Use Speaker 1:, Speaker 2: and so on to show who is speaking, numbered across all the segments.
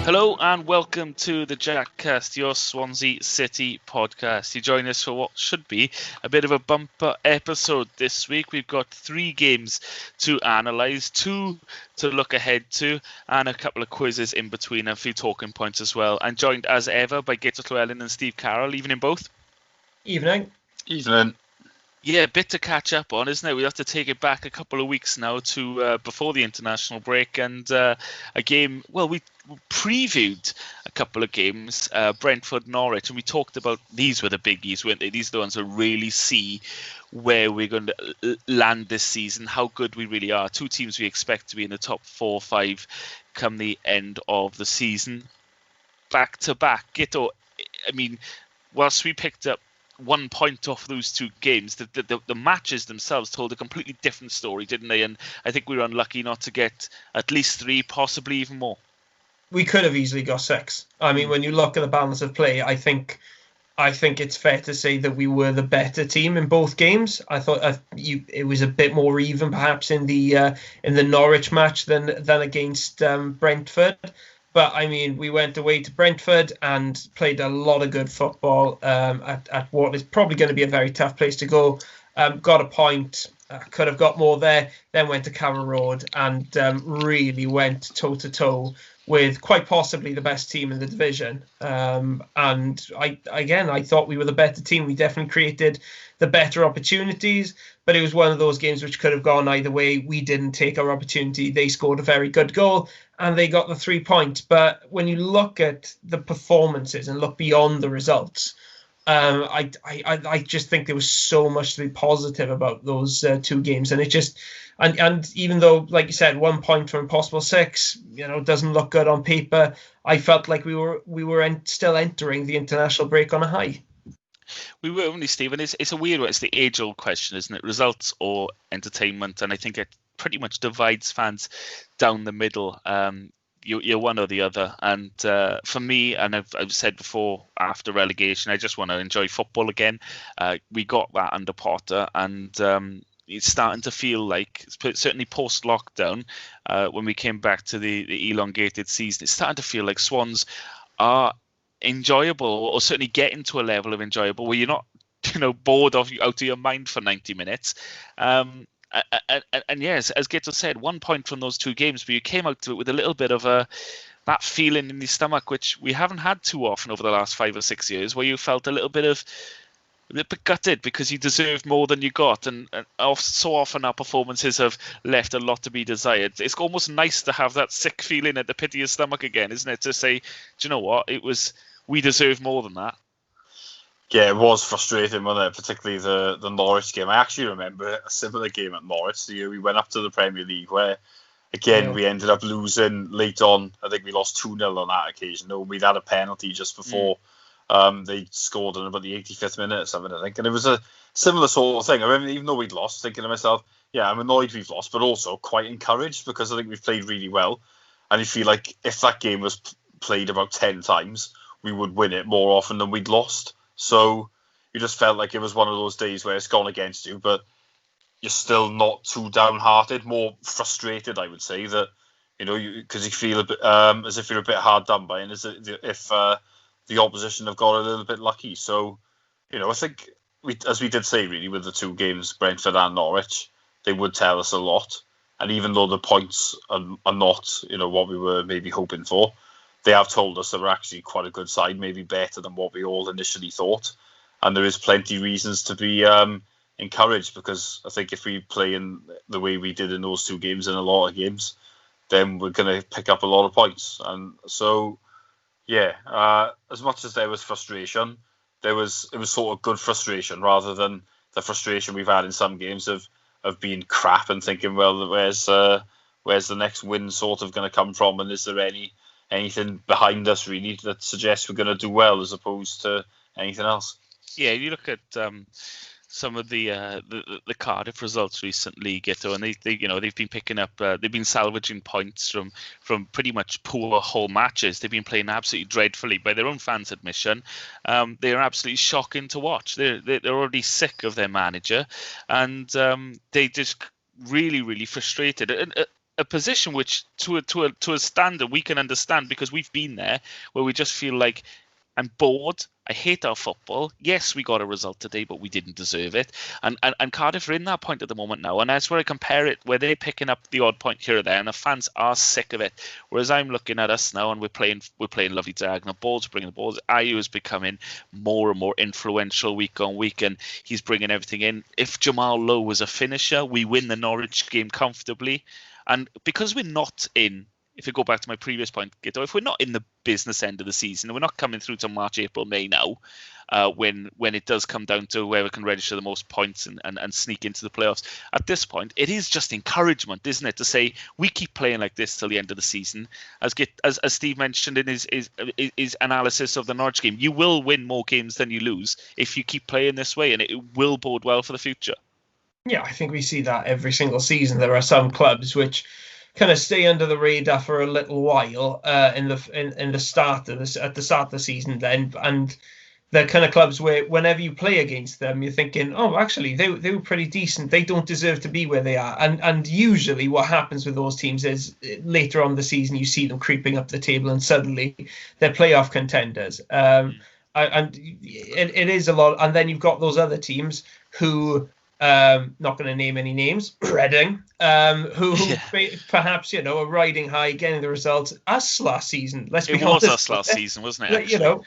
Speaker 1: Hello and welcome to the JackCast, your Swansea City podcast. You join us for what should be a bit of a bumper episode this week. We've got 3 games to analyse, 2 to look ahead to, and a couple of quizzes in between, a few talking points as well. I'm joined as ever by Guto and Steve Carroll. Evening both.
Speaker 2: Evening.
Speaker 3: Evening.
Speaker 1: Yeah, a bit to catch up on, isn't it? We have to take it back a couple of weeks now to before the international break, and a game. Well, we previewed a couple of games, Brentford, Norwich, and we talked about these were the biggies, weren't they? These are the ones that really see where we're going to land this season, how good we really are. 2 teams we expect to be in the top 4 or 5 come the end of the season. Back to back, Gito. I mean, whilst we picked up 1 point off those 2 games, the matches themselves told a completely different story, didn't they? And I think we were unlucky not to get at least 3, possibly even more.
Speaker 2: We could have easily got 6. I mean, when you look at the balance of play, I think it's fair to say that we were the better team in both games. I thought it was a bit more even, perhaps in the Norwich match than against Brentford. But, I mean, we went away to Brentford and played a lot of good football at what is probably going to be a very tough place to go. Got a point, could have got more there, then went to Carroll Road and really went toe-to-toe with quite possibly the best team in the division. And I thought we were the better team. We definitely created the better opportunities, but it was one of those games which could have gone either way. We didn't take our opportunity. They scored a very good goal and they got the 3 points. But when you look at the performances and look beyond the results, I just think there was so much to be positive about those 2 games, and it just and even though, like you said, 1 point from a possible 6, doesn't look good on paper, I felt like we were still entering the international break on a high.
Speaker 1: We were only, Stephen. It's a weird one. It's the age-old question, isn't it? Results or entertainment, and I think it pretty much divides fans down the middle. You're one or the other, and for me, and I've said before, after relegation, I just want to enjoy football again. We got that under Potter, and it's starting to feel like, certainly post-lockdown, when we came back to the elongated season, it's starting to feel like Swans are enjoyable, or certainly getting to a level of enjoyable where you're not, bored out of your mind for 90 minutes. And yes, as Gito said, 1 point from those 2 games, but you came out to it with a little bit of that feeling in your stomach, which we haven't had too often over the last 5 or 6 years, where you felt a little bit gutted because you deserved more than you got, and so often our performances have left a lot to be desired. It's almost nice to have that sick feeling at the pit of your stomach again, isn't it? To say, do you know what? We deserve more than that.
Speaker 3: Yeah, it was frustrating, wasn't it? Particularly the Norwich game. I actually remember a similar game at Norwich the year we went up to the Premier League, where, again, we ended up losing late on. I think we lost 2-0 on that occasion. No, we'd had a penalty just before they scored in about the 85th minute or something, I think. And it was a similar sort of thing. I remember, even though we'd lost, thinking to myself, yeah, I'm annoyed we've lost, but also quite encouraged because I think we've played really well. And you feel like if that game was played about 10 times, we would win it more often than we'd lost. So you just felt like it was one of those days where it's gone against you, but you're still not too downhearted, more frustrated, I would say, that, because you feel a bit as if you're a bit hard done by, and as if the opposition have got a little bit lucky. So, I think, as we did say, really, with the 2 games, Brentford and Norwich, they would tell us a lot. And even though the points are not, what we were maybe hoping for, they have told us that we're actually quite a good side, maybe better than what we all initially thought. And there is plenty of reasons to be encouraged, because I think if we play in the way we did in those 2 games, in a lot of games, then we're going to pick up a lot of points. And so, yeah, as much as there was frustration, it was sort of good frustration rather than the frustration we've had in some games of being crap and thinking, well, where's the next win sort of going to come from, and is there anything behind us really that suggests we're going to do well as opposed to anything else?
Speaker 1: Yeah, you look at some of the Cardiff results recently, Gito, and they've been picking up, they've been salvaging points from pretty much poor whole matches. They've been playing absolutely dreadfully by their own fans' admission. They're absolutely shocking to watch. They're already sick of their manager, and they just really, really frustrated. And a position which to a standard we can understand, because we've been there, where we just feel like, I'm bored, I hate our football. Yes, we got a result today, but we didn't deserve it. And Cardiff are in that point at the moment now, and that's where I compare it, where they're picking up the odd point here or there, and the fans are sick of it. Whereas I'm looking at us now, and we're playing lovely diagonal balls, bringing the balls. Ayew is becoming more and more influential week on week, and he's bringing everything in. If Jamal Lowe was a finisher, we win the Norwich game comfortably. And because we're not in, if you go back to my previous point, Guto, if we're not in the business end of the season, we're not coming through to March, April, May now, when it does come down to where we can register the most points and sneak into the playoffs. At this point, it is just encouragement, isn't it, to say we keep playing like this till the end of the season. As Steve mentioned in his analysis of the Norwich game, you will win more games than you lose if you keep playing this way, and it will bode well for the future.
Speaker 2: Yeah, I think we see that every single season. There are some clubs which kind of stay under the radar for a little while at the start of the season, then, and they're kind of clubs where whenever you play against them, you're thinking, oh, actually they were pretty decent. They don't deserve to be where they are. And usually what happens with those teams is later on in the season you see them creeping up the table and suddenly they're playoff contenders. And it is a lot. And then you've got those other teams who, not going to name any names, Reading, who perhaps, are riding high, getting the results. Us last season, let's be honest.
Speaker 1: It was us last season, wasn't it? Actually?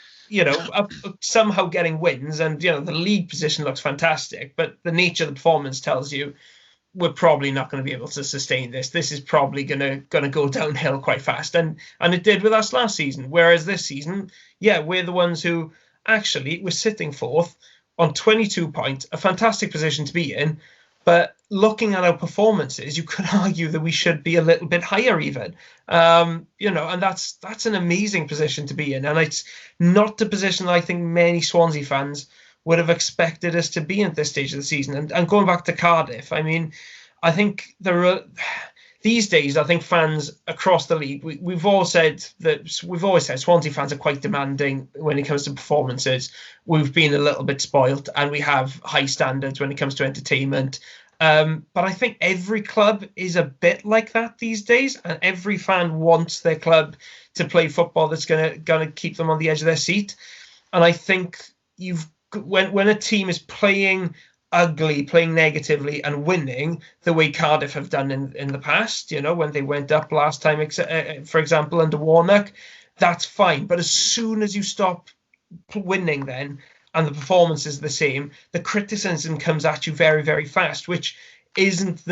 Speaker 2: Somehow getting wins, and the league position looks fantastic, but the nature of the performance tells you we're probably not going to be able to sustain this. This is probably going to go downhill quite fast, and it did with us last season. Whereas this season, we're the ones who actually were sitting fourth on 22 points, a fantastic position to be in. But looking at our performances, you could argue that we should be a little bit higher even. And that's an amazing position to be in. And it's not the position that I think many Swansea fans would have expected us to be at this stage of the season. And going back to Cardiff, I mean, I think these days, I think fans across the league, we've always said Swansea fans are quite demanding when it comes to performances. We've been a little bit spoilt, and we have high standards when it comes to entertainment. But I think every club is a bit like that these days, and every fan wants their club to play football that's gonna keep them on the edge of their seat. And I think when a team is playing ugly, playing negatively and winning the way Cardiff have done in the past, when they went up last time, for example, under Warnock, that's fine. But as soon as you stop winning then, and the performance is the same, the criticism comes at you very, very fast, which isn't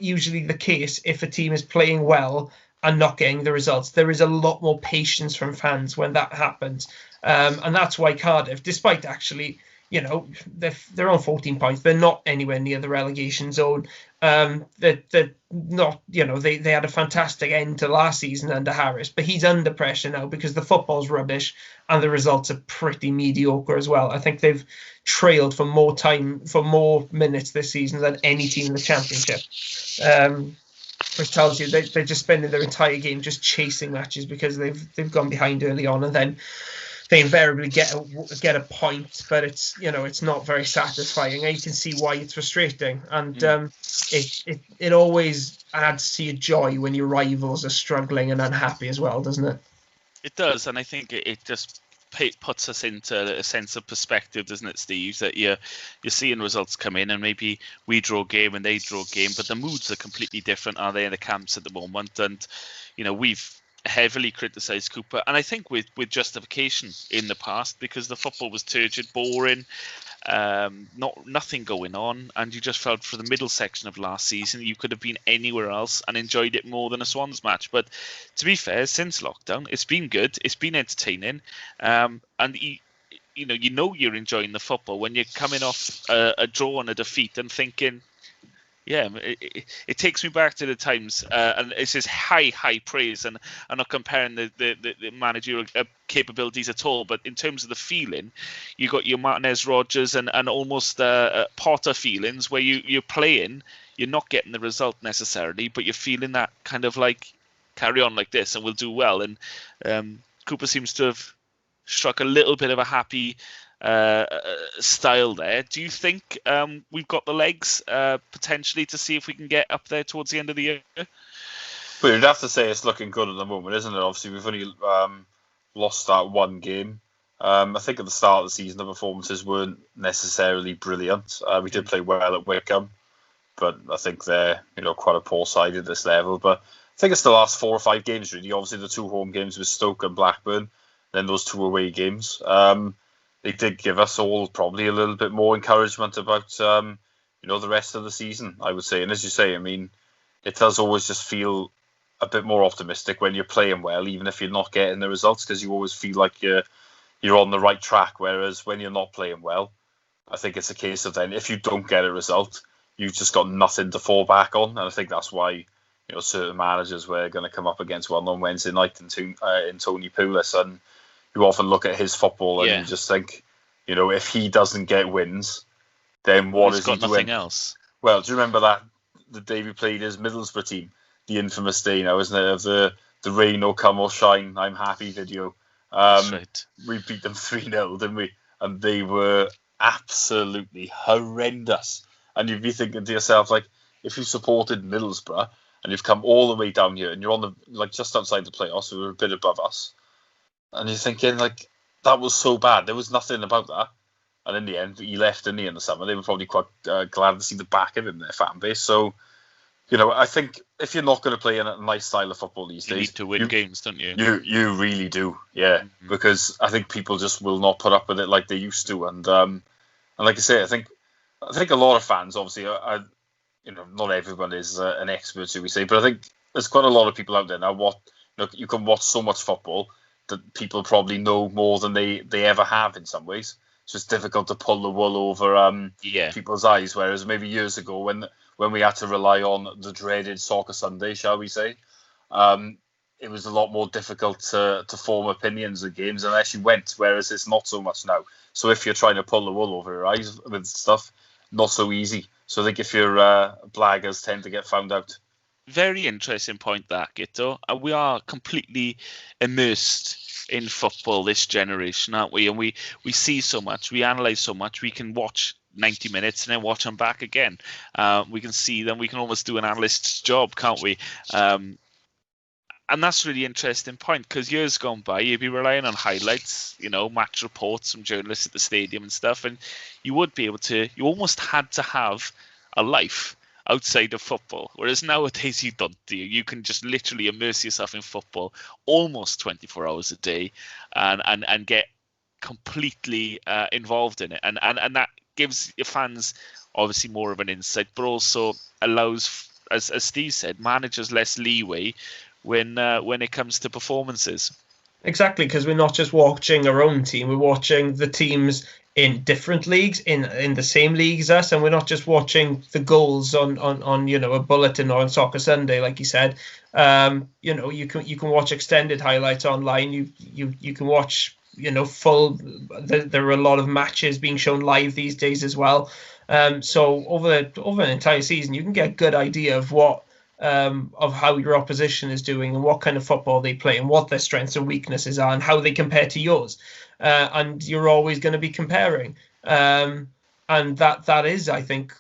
Speaker 2: usually the case if a team is playing well and not getting the results. There is a lot more patience from fans when that happens. And that's why Cardiff, despite actually, they're on 14 points. They're not anywhere near the relegation zone. They're not, they had a fantastic end to last season under Harris, but he's under pressure now because the football's rubbish and the results are pretty mediocre as well. I think they've trailed for more minutes this season than any team in the Championship. Which tells you they're just spending their entire game just chasing matches because they've gone behind early on, and then they invariably get a point, but it's not very satisfying. And you can see why it's frustrating, and it always adds to your joy when your rivals are struggling and unhappy as well, doesn't it?
Speaker 1: It does, and I think it just puts us into a sense of perspective, doesn't it, Steve? That you're seeing results come in, and maybe we draw a game and they draw a game, but the moods are completely different, are they, in the camps at the moment? And we've heavily criticised Cooper, and I think with justification in the past, because the football was turgid, boring, nothing going on, and you just felt for the middle section of last season you could have been anywhere else and enjoyed it more than a Swans match. But to be fair, since lockdown, it's been good, it's been entertaining, and you're enjoying the football when you're coming off a draw and a defeat and thinking, yeah, it takes me back to the times, and it's just high praise, and I'm not comparing the managerial capabilities at all, but in terms of the feeling, you got your Martinez, Rodgers, and almost Potter feelings where you're playing, you're not getting the result necessarily, but you're feeling that kind of like, carry on like this and we'll do well. And Cooper seems to have struck a little bit of a happy style there. Do you think we've got the legs potentially to see if we can get up there towards the end of the year?
Speaker 3: But you'd have to say it's looking good at the moment, isn't it? Obviously, we've only lost that one game. I think at the start of the season, the performances weren't necessarily brilliant. We did play well at Wickham, but I think they're quite a poor side at this level. But I think it's the last 4 or 5 games, really. Obviously, the 2 home games with Stoke and Blackburn, then those 2 away games. They did give us all probably a little bit more encouragement about the rest of the season, I would say. And as you say, I mean, it does always just feel a bit more optimistic when you're playing well, even if you're not getting the results, because you always feel like you're on the right track. Whereas when you're not playing well, I think it's a case of then if you don't get a result, you've just got nothing to fall back on. And I think that's why certain managers were going to come up against one on Wednesday night in Tony Pulis, and you often look at his football and you just think, if he doesn't get wins, then what is he doing? He's got nothing else. Well, do you remember the day we played his Middlesbrough team? The infamous day now, isn't it, of the rain or come or shine, I'm happy video. That's right. We beat them 3-0, didn't we? And they were absolutely horrendous. And you'd be thinking to yourself, like, if you supported Middlesbrough and you've come all the way down here and you're on just outside the playoffs, so we're a bit above us, and you're thinking, like, that was so bad. There was nothing about that. And in the end, he left, didn't he, in the summer? They were probably quite glad to see the back of him, their fan base. So, I think if you're not going to play in a nice style of football these days,
Speaker 1: you need to win games, don't you?
Speaker 3: You really do, yeah. Mm-hmm. Because I think people just will not put up with it like they used to. And like I say, I think a lot of fans, obviously, not everyone is an expert, should we say, but I think there's quite a lot of people out there now. You can watch so much football that people probably know more than they ever have in some ways. It's just difficult to pull the wool over people's eyes. Whereas maybe years ago, when we had to rely on the dreaded Soccer Sunday, shall we say, it was a lot more difficult to form opinions of games unless you went, whereas it's not so much now. So if you're trying to pull the wool over your eyes with stuff, not so easy. So I think if you're blaggers tend to get found out.
Speaker 1: Very interesting point, that, Guto. We are completely immersed in football this generation, aren't we? And we see so much, we analyse so much, we can watch 90 minutes and then watch them back again. We can see them, we can almost do an analyst's job, can't we? And that's a really interesting point, because years gone by, you'd be relying on highlights, match reports from journalists at the stadium and stuff, and you almost had to have a life outside of football, whereas nowadays you don't. You can just literally immerse yourself in football almost 24 hours a day and get completely involved in it, and that gives your fans obviously more of an insight, but also allows, as Steve said, managers less leeway when it comes to performances.
Speaker 2: Exactly, because we're not just watching our own team, we're watching the teams in different leagues, in the same league as us, and we're not just watching the goals on a bulletin or on Soccer Sunday, like you said. You can watch extended highlights online. You can watch full. There are a lot of matches being shown live these days as well. So over an entire season, you can get a good idea of what of how your opposition is doing and what kind of football they play and what their strengths and weaknesses are and how they compare to yours. And you're always going to be comparing. And that is, I think,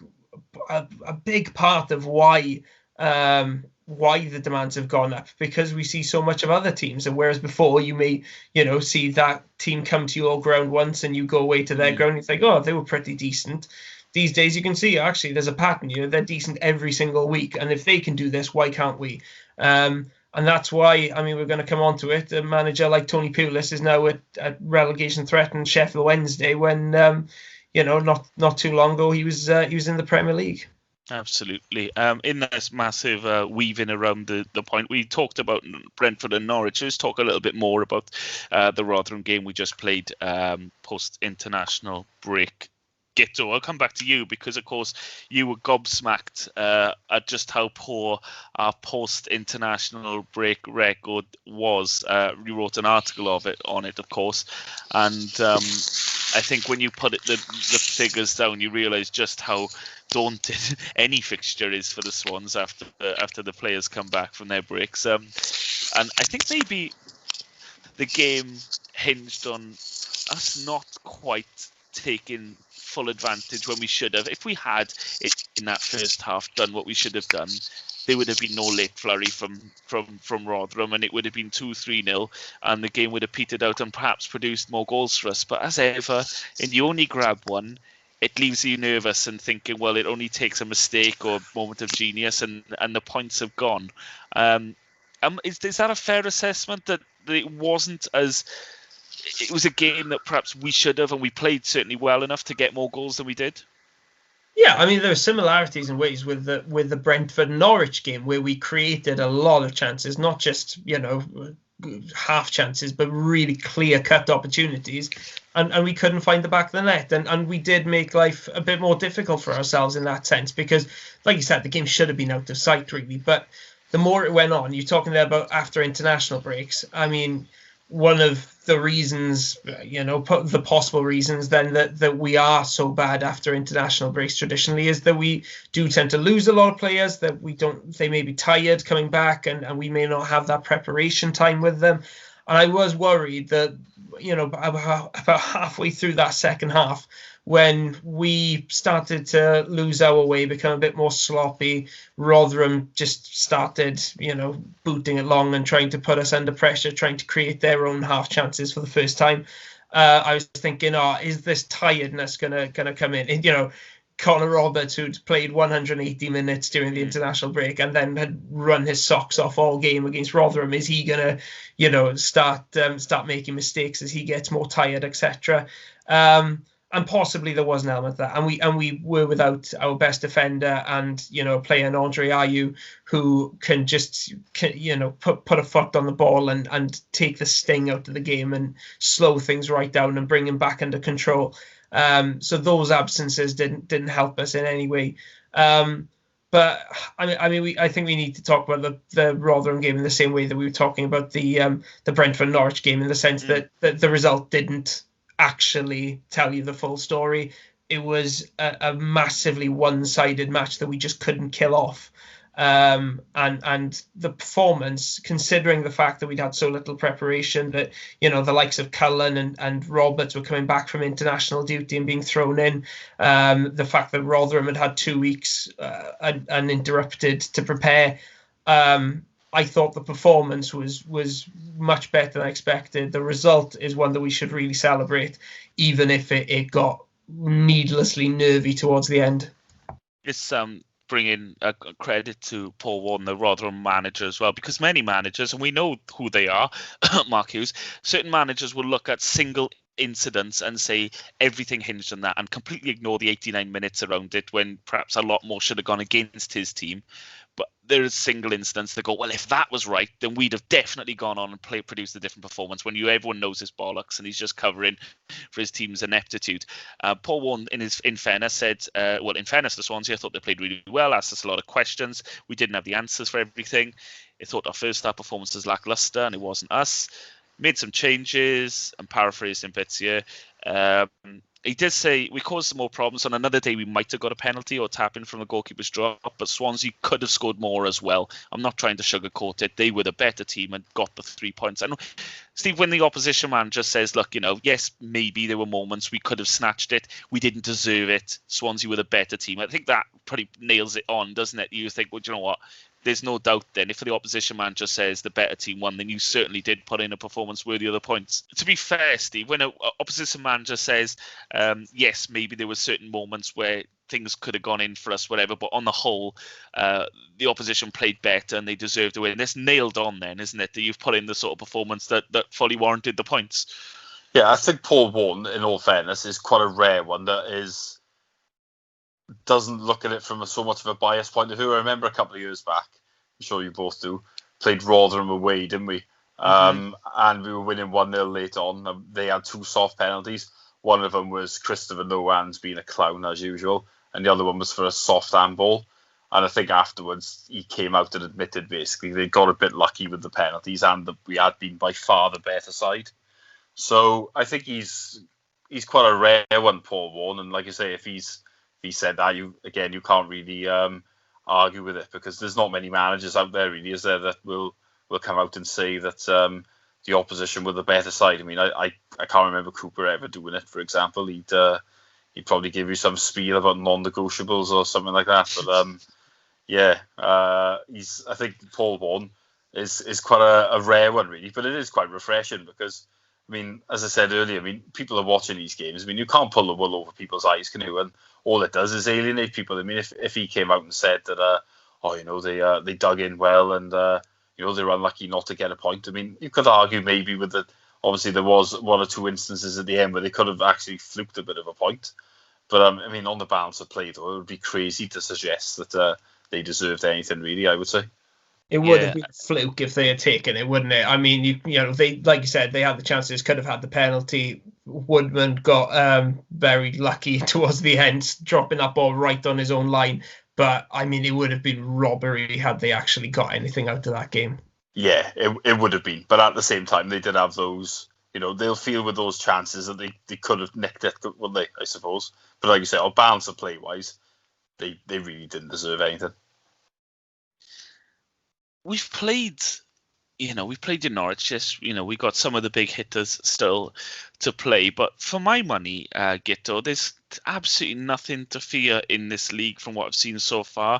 Speaker 2: a big part of why the demands have gone up, because we see so much of other teams. And whereas before you may, see that team come to your ground once and you go away to their ground and you think, oh, they were pretty decent. These days you can see, actually, there's a pattern. They're decent every single week. And if they can do this, why can't we? And that's why, we're going to come on to it. A manager like Tony Pulis is now at relegation threatened Sheffield Wednesday when, not too long ago he was in the Premier League.
Speaker 1: Absolutely. In this massive weaving around the point, we talked about Brentford and Norwich. Let's talk a little bit more about the Rotherham game we just played post-international break. Guto, I'll come back to you because, of course, you were gobsmacked at just how poor our post-international break record was. You wrote an article on it, of course, and I think when you put the figures down, you realise just how daunted any fixture is for the Swans after the players come back from their breaks. And I think maybe the game hinged on us not quite taking full advantage when we should have. If we had in that first half done what we should have done, there would have been no late flurry from Rotherham, and it would have been 2-3-0, and the game would have petered out and perhaps produced more goals for us. But as ever, in the only grab one, it leaves you nervous and thinking, well, it only takes a mistake or a moment of genius, and the points have gone. Is that a fair assessment, that it wasn't as... It was a game that perhaps we should have, and we played certainly well enough to get more goals than we did?
Speaker 2: Yeah, I mean, there are similarities in ways with the Brentford Norwich game, where we created a lot of chances, not just, half chances, but really clear-cut opportunities, and we couldn't find the back of the net, and we did make life a bit more difficult for ourselves in that sense, because, like you said, the game should have been out of sight, really. But the more it went on, you're talking there about after international breaks. I mean, one of the reasons, the possible reasons then that we are so bad after international breaks traditionally is that we do tend to lose a lot of players, that they may be tired coming back, and we may not have that preparation time with them. And I was worried that, about halfway through that second half, when we started to lose our way, become a bit more sloppy, Rotherham just started, booting it long and trying to put us under pressure, trying to create their own half chances for the first time. I was thinking, is this tiredness gonna come in? Connor Roberts, who'd played 180 minutes during the international break and then had run his socks off all game against Rotherham, is he gonna, start making mistakes as he gets more tired, etc. And possibly there was an element of that, and we were without our best defender and a player in Andre Ayew who can just put a foot on the ball and take the sting out of the game and slow things right down and bring him back under control. So those absences didn't help us in any way. But I think we need to talk about the Rotherham game in the same way that we were talking about the Brentford Norwich game, in the sense that the result didn't actually tell you the full story. It was a massively one-sided match that we just couldn't kill off. And the performance, considering the fact that we'd had so little preparation, that the likes of Cullen and Roberts were coming back from international duty and being thrown in, the fact that Rotherham had 2 weeks uninterrupted to prepare, I thought the performance was much better than I expected. The result is one that we should really celebrate, even if it got needlessly nervy towards the end.
Speaker 1: It's bringing a credit to Paul Warren, the Rotherham manager, as well, because many managers, and we know who they are, Mark Hughes, certain managers will look at single incidents and say everything hinged on that and completely ignore the 89 minutes around it, when perhaps a lot more should have gone against his team. But there is single incidents that go, well, if that was right, then we'd have definitely gone on and produced a different performance, when everyone knows his bollocks and he's just covering for his team's ineptitude. Paul Warren, in fairness, said, in fairness to Swansea, I thought they played really well, asked us a lot of questions. We didn't have the answers for everything. I thought our first half performance was lacklustre and it wasn't us. Made some changes and paraphrased in bits here. He did say we caused some more problems. On another day, we might have got a penalty or tap in from the goalkeeper's drop, but Swansea could have scored more as well. I'm not trying to sugarcoat it. They were the better team and got the 3 points. And Steve, when the opposition manager says, look, yes, maybe there were moments we could have snatched it, we didn't deserve it, Swansea were the better team, I think that pretty nails it on, doesn't it? You think, well, you know what? There's no doubt then, if the opposition manager says the better team won, then you certainly did put in a performance worthy of the points. To be fair, Steve, when an opposition manager says, yes, maybe there were certain moments where things could have gone in for us, whatever, but on the whole, the opposition played better and they deserved to win. That's nailed on then, isn't it? That you've put in the sort of performance that fully warranted the points.
Speaker 3: Yeah, I think Paul Warren, in all fairness, is quite a rare one that doesn't look at it from so much of a biased point of view. I remember a couple of years back, I'm sure you both do, played Rotherham away, didn't we? And we were winning 1-0 late on. They had 2 soft penalties. One of them was Christopher Nohan's being a clown as usual, and the other one was for a soft handball. And I think afterwards he came out and admitted basically they got a bit lucky with the penalties and that we had been by far the better side. So I think he's quite a rare one, Paul Warren. And like I say, if he said that, you can't really argue with it, because there's not many managers out there, really, is there, that will come out and say that the opposition were the better side. I mean, I can't remember Cooper ever doing it, for example. He'd probably give you some spiel about non-negotiables or something like that. But Yeah, I think Paul Vaughan is quite a rare one, really, but it is quite refreshing because, I mean, as I said earlier, I mean, people are watching these games. I mean, you can't pull the wool over people's eyes, can you? And all it does is alienate people. I mean, if he came out and said that, they dug in well and they were unlucky not to get a point. I mean, you could argue maybe with the obviously there was one or two instances at the end where they could have actually fluked a bit of a point. But I mean, on the balance of play, though, it would be crazy to suggest that they deserved anything, really, I would say.
Speaker 2: It would have been a fluke if they had taken it, wouldn't it? I mean, they, like you said, they had the chances, could have had the penalty. Woodman got very lucky towards the end, dropping that ball right on his own line. But, I mean, it would have been robbery had they actually got anything out of that game.
Speaker 3: Yeah, it would have been. But at the same time, they did have those, they'll feel with those chances that they could have nicked it, wouldn't they, I suppose. But like you said, on balance of play-wise, they really didn't deserve anything.
Speaker 1: We've played in Norwich. Yes, we got some of the big hitters still to play. But for my money, Guto, there's absolutely nothing to fear in this league from what I've seen so far.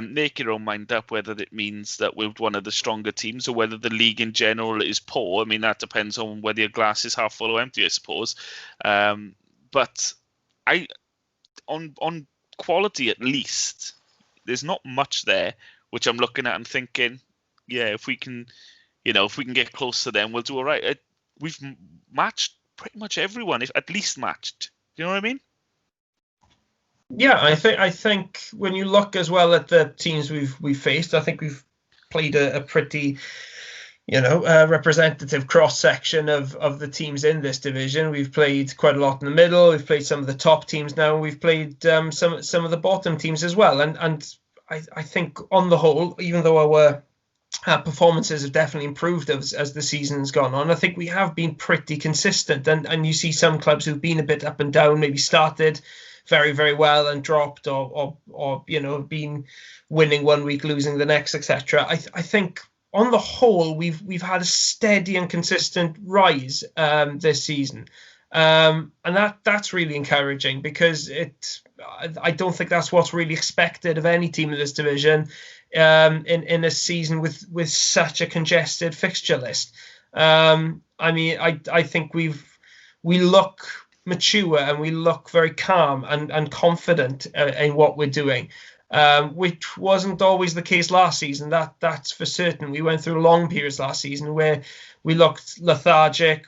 Speaker 1: Make your own mind up whether it means that we're one of the stronger teams or whether the league in general is poor. I mean, that depends on whether your glass is half full or empty, I suppose. But on quality at least, there's not much there, which I'm looking at and thinking, yeah, if we can get close to them, we'll do all right. We've matched pretty much everyone, if at least matched. Do you know what I mean?
Speaker 2: Yeah, I think when you look as well at the teams we've faced, I think we've played a pretty, representative cross section of the teams in this division. We've played quite a lot in the middle. We've played some of the top teams now. We've played some of the bottom teams as well, and I think on the whole, even though our performances have definitely improved as the season's gone on, I think we have been pretty consistent. And you see some clubs who've been a bit up and down, maybe started very, very well and dropped, or been winning one week, losing the next, etc. I think on the whole, we've had a steady and consistent rise this season. And that's really encouraging because I don't think that's what's really expected of any team in this division in a season with such a congested fixture list. I mean, I think we look mature and we look very calm and confident in what we're doing, which wasn't always the case last season. That's for certain. We went through long periods last season where we looked lethargic,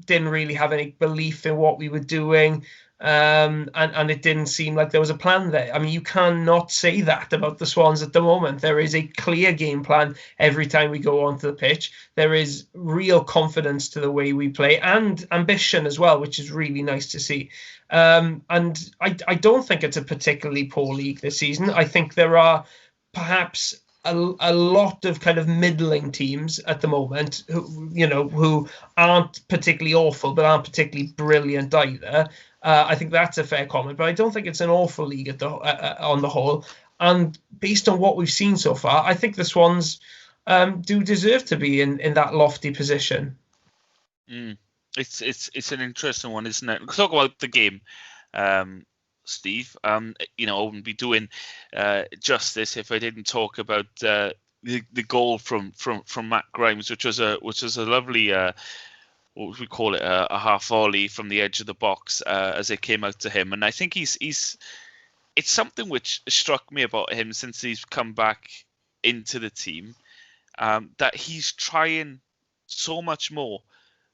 Speaker 2: didn't really have any belief in what we were doing, and it didn't seem like there was a plan there. I mean, you cannot say that about the Swans at the moment. There is a clear game plan every time we go onto the pitch. There is real confidence to the way we play and ambition as well, which is really nice to see. And I don't think it's a particularly poor league this season. I think there are perhaps a lot of kind of middling teams at the moment who aren't particularly awful but aren't particularly brilliant either. I think that's a fair comment, but I don't think it's an awful league on the whole. And based on what we've seen so far, I think the Swans do deserve to be in that lofty position.
Speaker 1: It's an interesting one, isn't it? We'll talk about the game, Steve. I wouldn't be doing justice if I didn't talk about the goal from Matt Grimes, which was a lovely what would we call it, a half volley from the edge of the box as it came out to him. And I think it's something which struck me about him since he's come back into the team, that he's trying so much more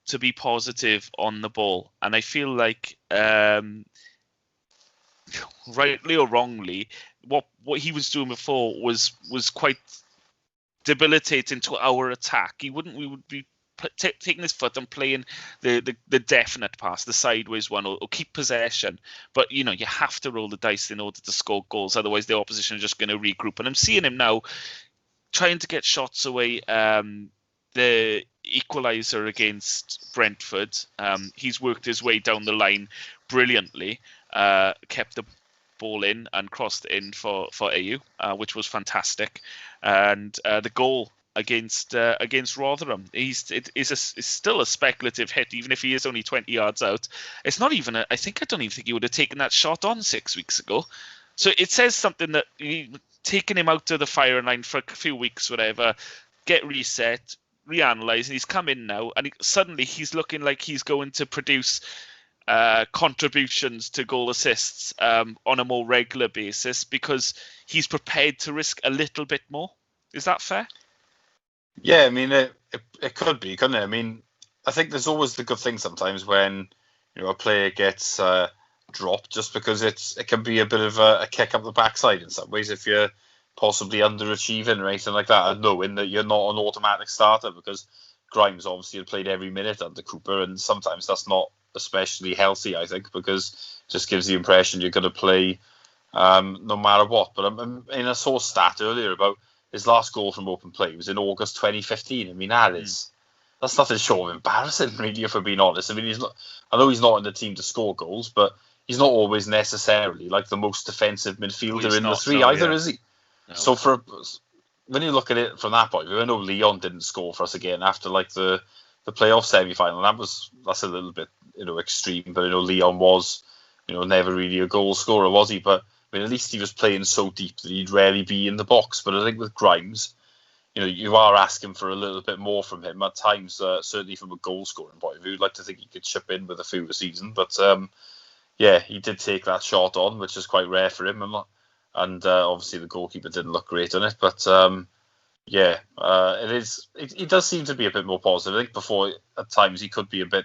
Speaker 1: to be positive on the ball. And I feel like, rightly or wrongly, what he was doing before was quite debilitating to our attack. We would be taking his foot and playing the definite pass, the sideways one, or keep possession. But you have to roll the dice in order to score goals, otherwise the opposition are just going to regroup. And I'm seeing him now trying to get shots away. The equaliser against Brentford, he's worked his way down the line brilliantly, kept the ball in and crossed in for AU, which was fantastic. And the goal against Rotherham, it's still a speculative hit, even if he is only 20 yards out. It's not even I don't even think he would have taken that shot on 6 weeks ago. So it says something that taking him out of the firing line for a few weeks, whatever, get reset, reanalyze, and he's come in now, and suddenly he's looking like he's going to produce contributions to goal assists on a more regular basis because he's prepared to risk a little bit more. Is that fair?
Speaker 3: Yeah, I mean, it could be, couldn't it? I mean, I think there's always the good thing sometimes when a player gets dropped, just because it can be a bit of a kick up the backside in some ways if you're possibly underachieving or anything like that, and knowing that you're not an automatic starter, because Grimes obviously had played every minute under Cooper, and sometimes that's not especially healthy, I think, because it just gives the impression you're going to play no matter what. But I saw a stat earlier about his last goal from open play was in August 2015. I mean, that's nothing short of embarrassing, really, if we're being honest. I mean, I know he's not in the team to score goals, but he's not always necessarily like the most defensive midfielder in the three either, is he? No. So when you look at it from that point of view, I know Leon didn't score for us again after like the playoff semi-final. That's a little bit extreme, but Leon was never really a goal scorer, was he? But I mean, at least he was playing so deep that he'd rarely be in the box. But I think with Grimes, you are asking for a little bit more from him at times, certainly from a goal scoring point of view. I'd like to think he could chip in with a few this season, but yeah, he did take that shot on, which is quite rare for him, and obviously the goalkeeper didn't look great on it. But yeah, it is. It does seem to be a bit more positive. I think before at times he could be a bit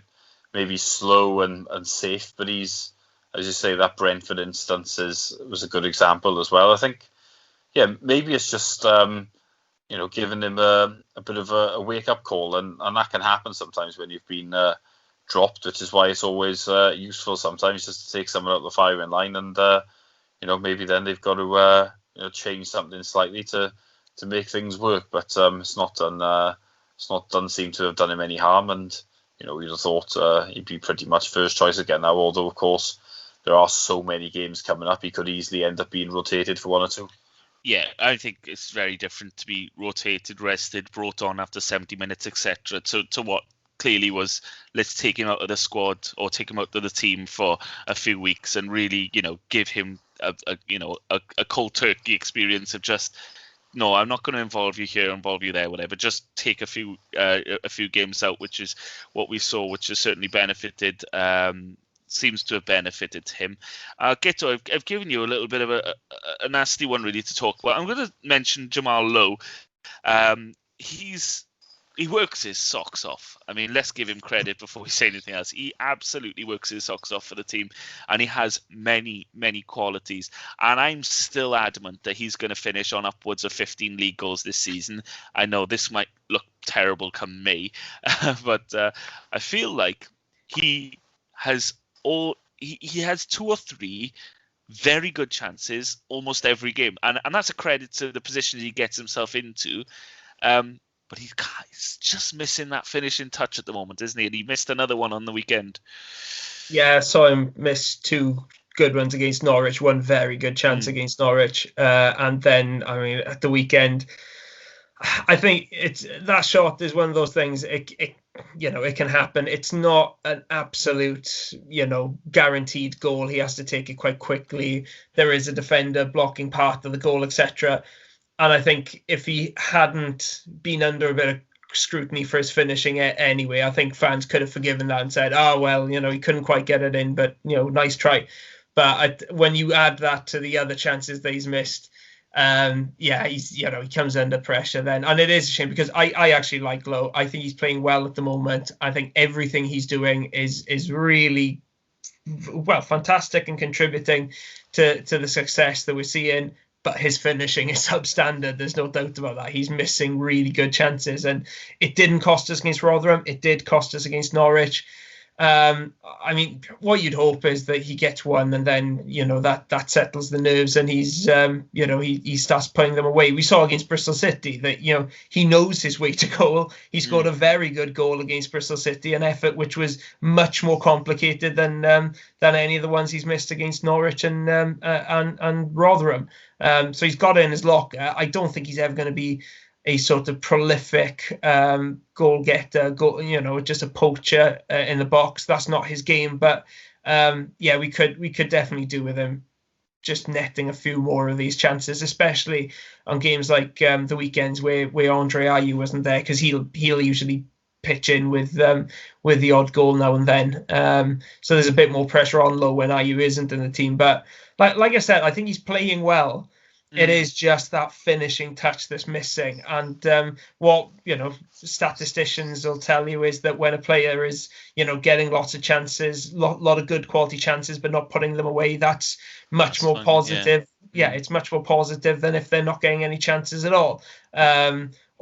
Speaker 3: maybe slow and safe, but he's, as you say, that Brentford instance was a good example as well. I think, yeah, maybe it's just giving him a bit of a wake up call, and that can happen sometimes when you've been dropped, which is why it's always useful sometimes just to take someone out the firing line, and maybe then they've got to change something slightly to make things work. But it's not done. Doesn't seem to have done him any harm, and we'd have thought he'd be pretty much first choice again now. Although of course there are so many games coming up, he could easily end up being rotated for one or two.
Speaker 1: Yeah, I think it's very different to be rotated, rested, brought on after 70 minutes, etc. To what clearly was, let's take him out of the squad or take him out of the team for a few weeks and really, give him a cold turkey experience of just, no, I'm not going to involve you here, involve you there, whatever. Just take a few games out, which is what we saw, which has certainly benefited. Seems to have benefited him. Guto, I've given you a little bit of a nasty one really to talk about. I'm going to mention Jamal Lowe. He works his socks off. I mean, let's give him credit before we say anything else. He absolutely works his socks off for the team, and he has many, many qualities. And I'm still adamant that he's going to finish on upwards of 15 league goals this season. I know this might look terrible come May, but I feel like he has he has 2 or 3 very good chances almost every game, and that's a credit to the position he gets himself into. But he's just missing that finishing touch at the moment, isn't he? And he missed another one on the weekend.
Speaker 2: Yeah, I saw him miss 2 good ones against Norwich, 1 very good chance against Norwich, and then at the weekend, I think that shot is one of those things. It can happen. It's not an absolute, guaranteed goal. He has to take it quite quickly. There is a defender blocking part of the goal, etc. And I think if he hadn't been under a bit of scrutiny for his finishing anyway, I think fans could have forgiven that and said, oh, well, he couldn't quite get it in, but, nice try. But when you add that to the other chances that he's missed, he comes under pressure then, and it is a shame because I actually like Lowe. I think he's playing well at the moment. I think everything he's doing is really fantastic and contributing to the success that we're seeing. But his finishing is substandard. There's no doubt about that. He's missing really good chances, and it didn't cost us against Rotherham. It did cost us against Norwich. What you'd hope is that he gets one, and then that settles the nerves, and he's he starts putting them away. We saw against Bristol City that he knows his way to goal. He scored a very good goal against Bristol City, an effort which was much more complicated than any of the ones he's missed against Norwich and Rotherham. So he's got it in his locker. I don't think he's ever going to be a sort of prolific goal getter, just a poacher in the box. That's not his game. But we could definitely do with him. just netting a few more of these chances, especially on games like the weekends where Andre Ayew wasn't there, because he'll usually pitch in with the odd goal now and then. So there's a bit more pressure on Lowe when Ayew isn't in the team. But like I said, I think he's playing well. It is just that finishing touch that's missing. And what statisticians will tell you is that when a player is getting lots of chances, lot of good quality chances, but not putting them away, that's more positive. Yeah, it's much more positive than if they're not getting any chances at all.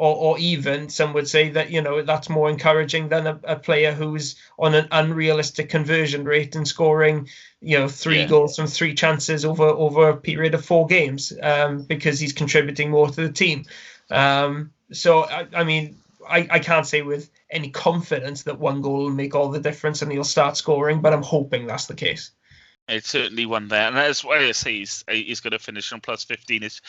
Speaker 2: Or even some would say that that's more encouraging than a player who's on an unrealistic conversion rate and scoring 3 goals from 3 chances over a period of 4 games, because he's contributing more to the team. So I mean, I can't say with any confidence that 1 goal will make all the difference and he'll start scoring, but I'm hoping that's the case.
Speaker 1: It's certainly one there, and that's why I say he's going to finish on plus 15. Is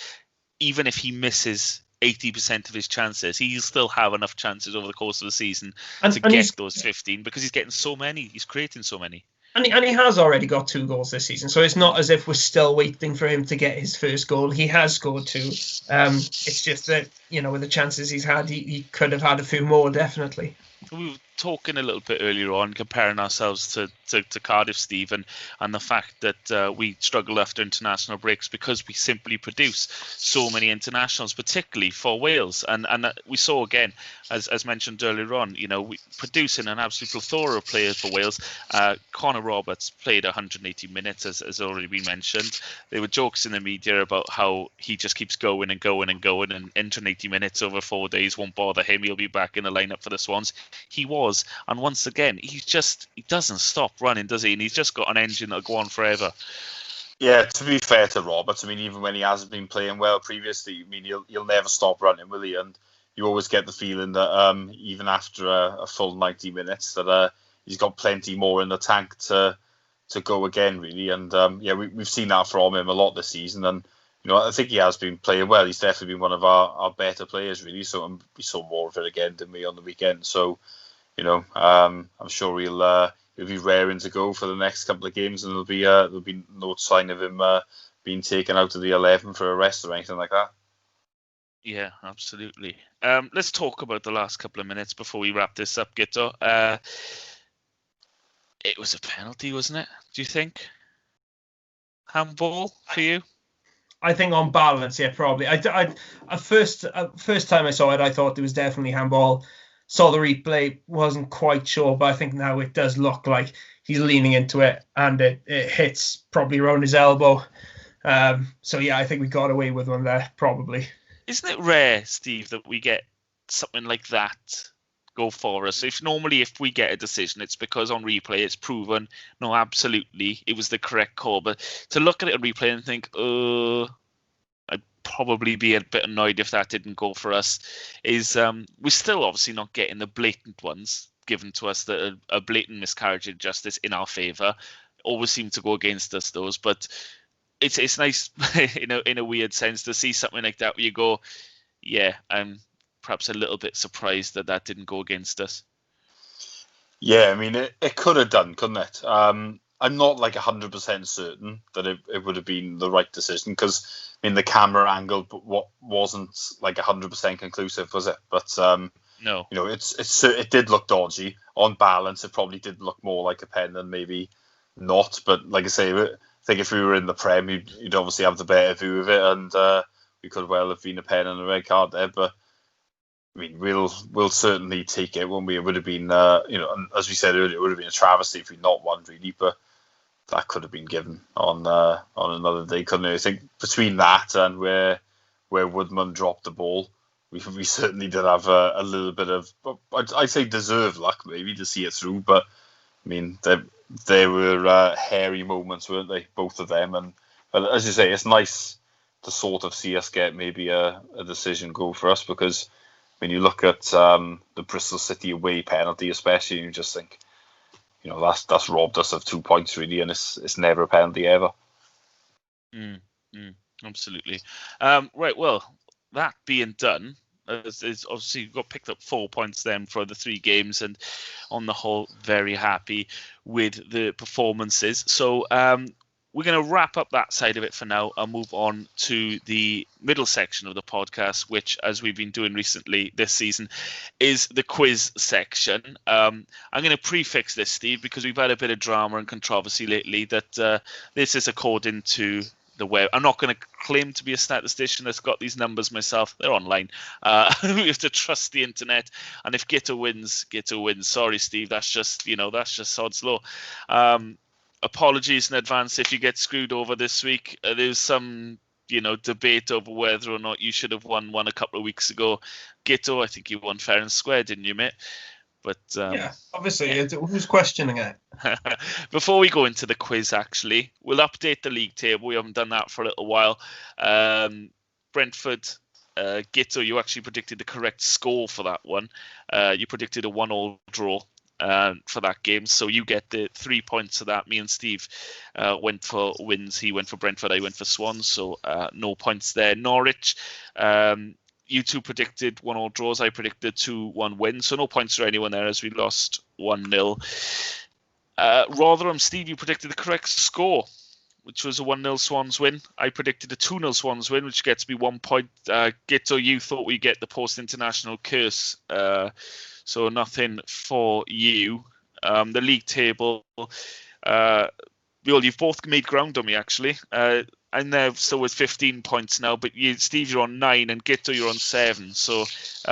Speaker 1: even if he misses 80% of his chances, he'll still have enough chances over the course of the season to get those 15, because he's getting so many. He's creating so many.
Speaker 2: And he has already got 2 goals this season, so it's not as if we're still waiting for him to get his first goal. He has scored 2. It's just that, with the chances he's had, he could have had a few more, definitely.
Speaker 1: We were talking a little bit earlier on, comparing ourselves to Cardiff, Steve, and the fact that we struggle after international breaks because we simply produce so many internationals, particularly for Wales. And we saw again, as mentioned earlier on, we producing an absolute plethora of players for Wales. Connor Roberts played 180 minutes, as already been mentioned. There were jokes in the media about how he just keeps going and going and going, and 180 minutes over 4 days won't bother him. He'll be back in the lineup for the Swans. He was, and once again, he doesn't stop running, does he? And he's just got an engine that'll go on forever.
Speaker 3: Yeah, to be fair to Roberts, I mean, even when he hasn't been playing well previously, I mean, he'll never stop running, will he? And you always get the feeling that even after a full 90 minutes, that he's got plenty more in the tank to go again, really. And we've seen that from him a lot this season, and I think he has been playing well. He's definitely been one of our better players, really. So we saw more of it again than we on the weekend. So, I'm sure he'll be raring to go for the next couple of games, and there'll be no sign of him being taken out of the 11 for a rest or anything like that.
Speaker 1: Yeah, absolutely. Let's talk about the last couple of minutes before we wrap this up, Guto. It was a penalty, wasn't it? Do you think? Handball for you?
Speaker 2: I think on balance, yeah, probably. First time I saw it, I thought it was definitely handball. Saw the replay, wasn't quite sure, but I think now it does look like he's leaning into it, and it hits probably around his elbow. So yeah, I think we got away with one there, probably.
Speaker 1: Isn't it rare, Steve, that we get something like that go for us? If we get a decision, it's because on replay it's proven, no, absolutely, it was the correct call. But to look at it on replay and think, I'd probably be a bit annoyed if that didn't go for us, is we're still obviously not getting the blatant ones given to us, that are a blatant miscarriage of justice in our favour. Always seem to go against us, those. But it's nice in a weird sense to see something like that where you go, yeah, I'm perhaps a little bit surprised that didn't go against us.
Speaker 3: Yeah, I mean, it could have done, couldn't it? I'm not like 100% certain that it would have been the right decision, because I mean the camera angle wasn't like 100% conclusive, was it? But
Speaker 1: no,
Speaker 3: it did look dodgy. On balance, it probably did look more like a pen than maybe not. But like I say, I think if we were in the Prem, you'd obviously have the better view of it, and we could well have been a pen and a red card there. But I mean, we'll certainly take it. When we would have been, as we said earlier, it would have been a travesty if we not won, really. But that could have been given on another day, couldn't it? I think between that and where Woodman dropped the ball, we certainly did have a little bit of, I'd say, deserved luck maybe to see it through. But I mean, there were hairy moments, weren't they? Both of them. But as you say, it's nice to sort of see us get maybe a decision go for us, because when you look at the Bristol City away penalty, especially, you just think, that's robbed us of 2 points, really, and it's never a penalty ever.
Speaker 1: Absolutely. Right, well, that being done, is obviously got picked up 4 points then for the 3 games, and on the whole, very happy with the performances. So we're going to wrap up that side of it for now and move on to the middle section of the podcast, which, as we've been doing recently this season, is the quiz section. I'm going to prefix this, Steve, because we've had a bit of drama and controversy lately that this is according to the web. I'm not going to claim to be a statistician that's got these numbers myself. They're online. We have to trust the internet. And if Guto wins, Guto wins. Sorry, Steve. That's just sod's law. Apologies in advance if you get screwed over this week. There's some, debate over whether or not you should have won one a couple of weeks ago. Guto, I think you won fair and square, didn't you, mate? But
Speaker 2: yeah, obviously, who's questioning it?
Speaker 1: Before we go into the quiz, actually, we'll update the league table. We haven't done that for a little while. Brentford, Guto, you actually predicted the correct score for that one. You predicted a 1-1 draw. For that game, so you get the 3 points for that. Me and Steve went for wins. He went for Brentford, I went for Swans, so no points there. Norwich, you two predicted 1-1 draws. I predicted 2-1 wins, so no points for anyone there as we lost 1-0. Rotherham, Steve, you predicted the correct score, which was a 1-0 Swans win. I predicted a 2-0 Swans win, which gets me 1 point. Guto, you thought we'd get the post-international curse. So nothing for you. The league table, you've both made ground on me, actually. I'm there still with 15 points now, but Steve, you're on 9, and Guto, you're on 7. So it's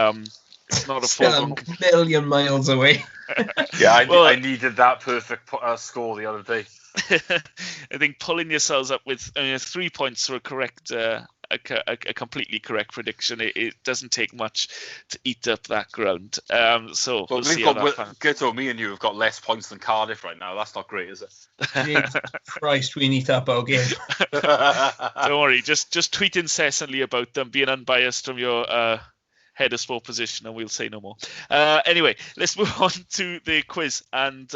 Speaker 1: not a
Speaker 2: still a million miles away.
Speaker 3: Yeah, I needed that perfect score the other day.
Speaker 1: I think pulling yourselves up with 3 points for a correct... A completely correct prediction. It doesn't take much to eat up that ground. So we'll see how that
Speaker 3: Guto, me and you have got less points than Cardiff right now. That's not great, is it?
Speaker 2: Jesus Christ, we need up our game.
Speaker 1: Don't worry. Just tweet incessantly about them, being unbiased from your head of sport position, and we'll say no more. Anyway, let's move on to the quiz. And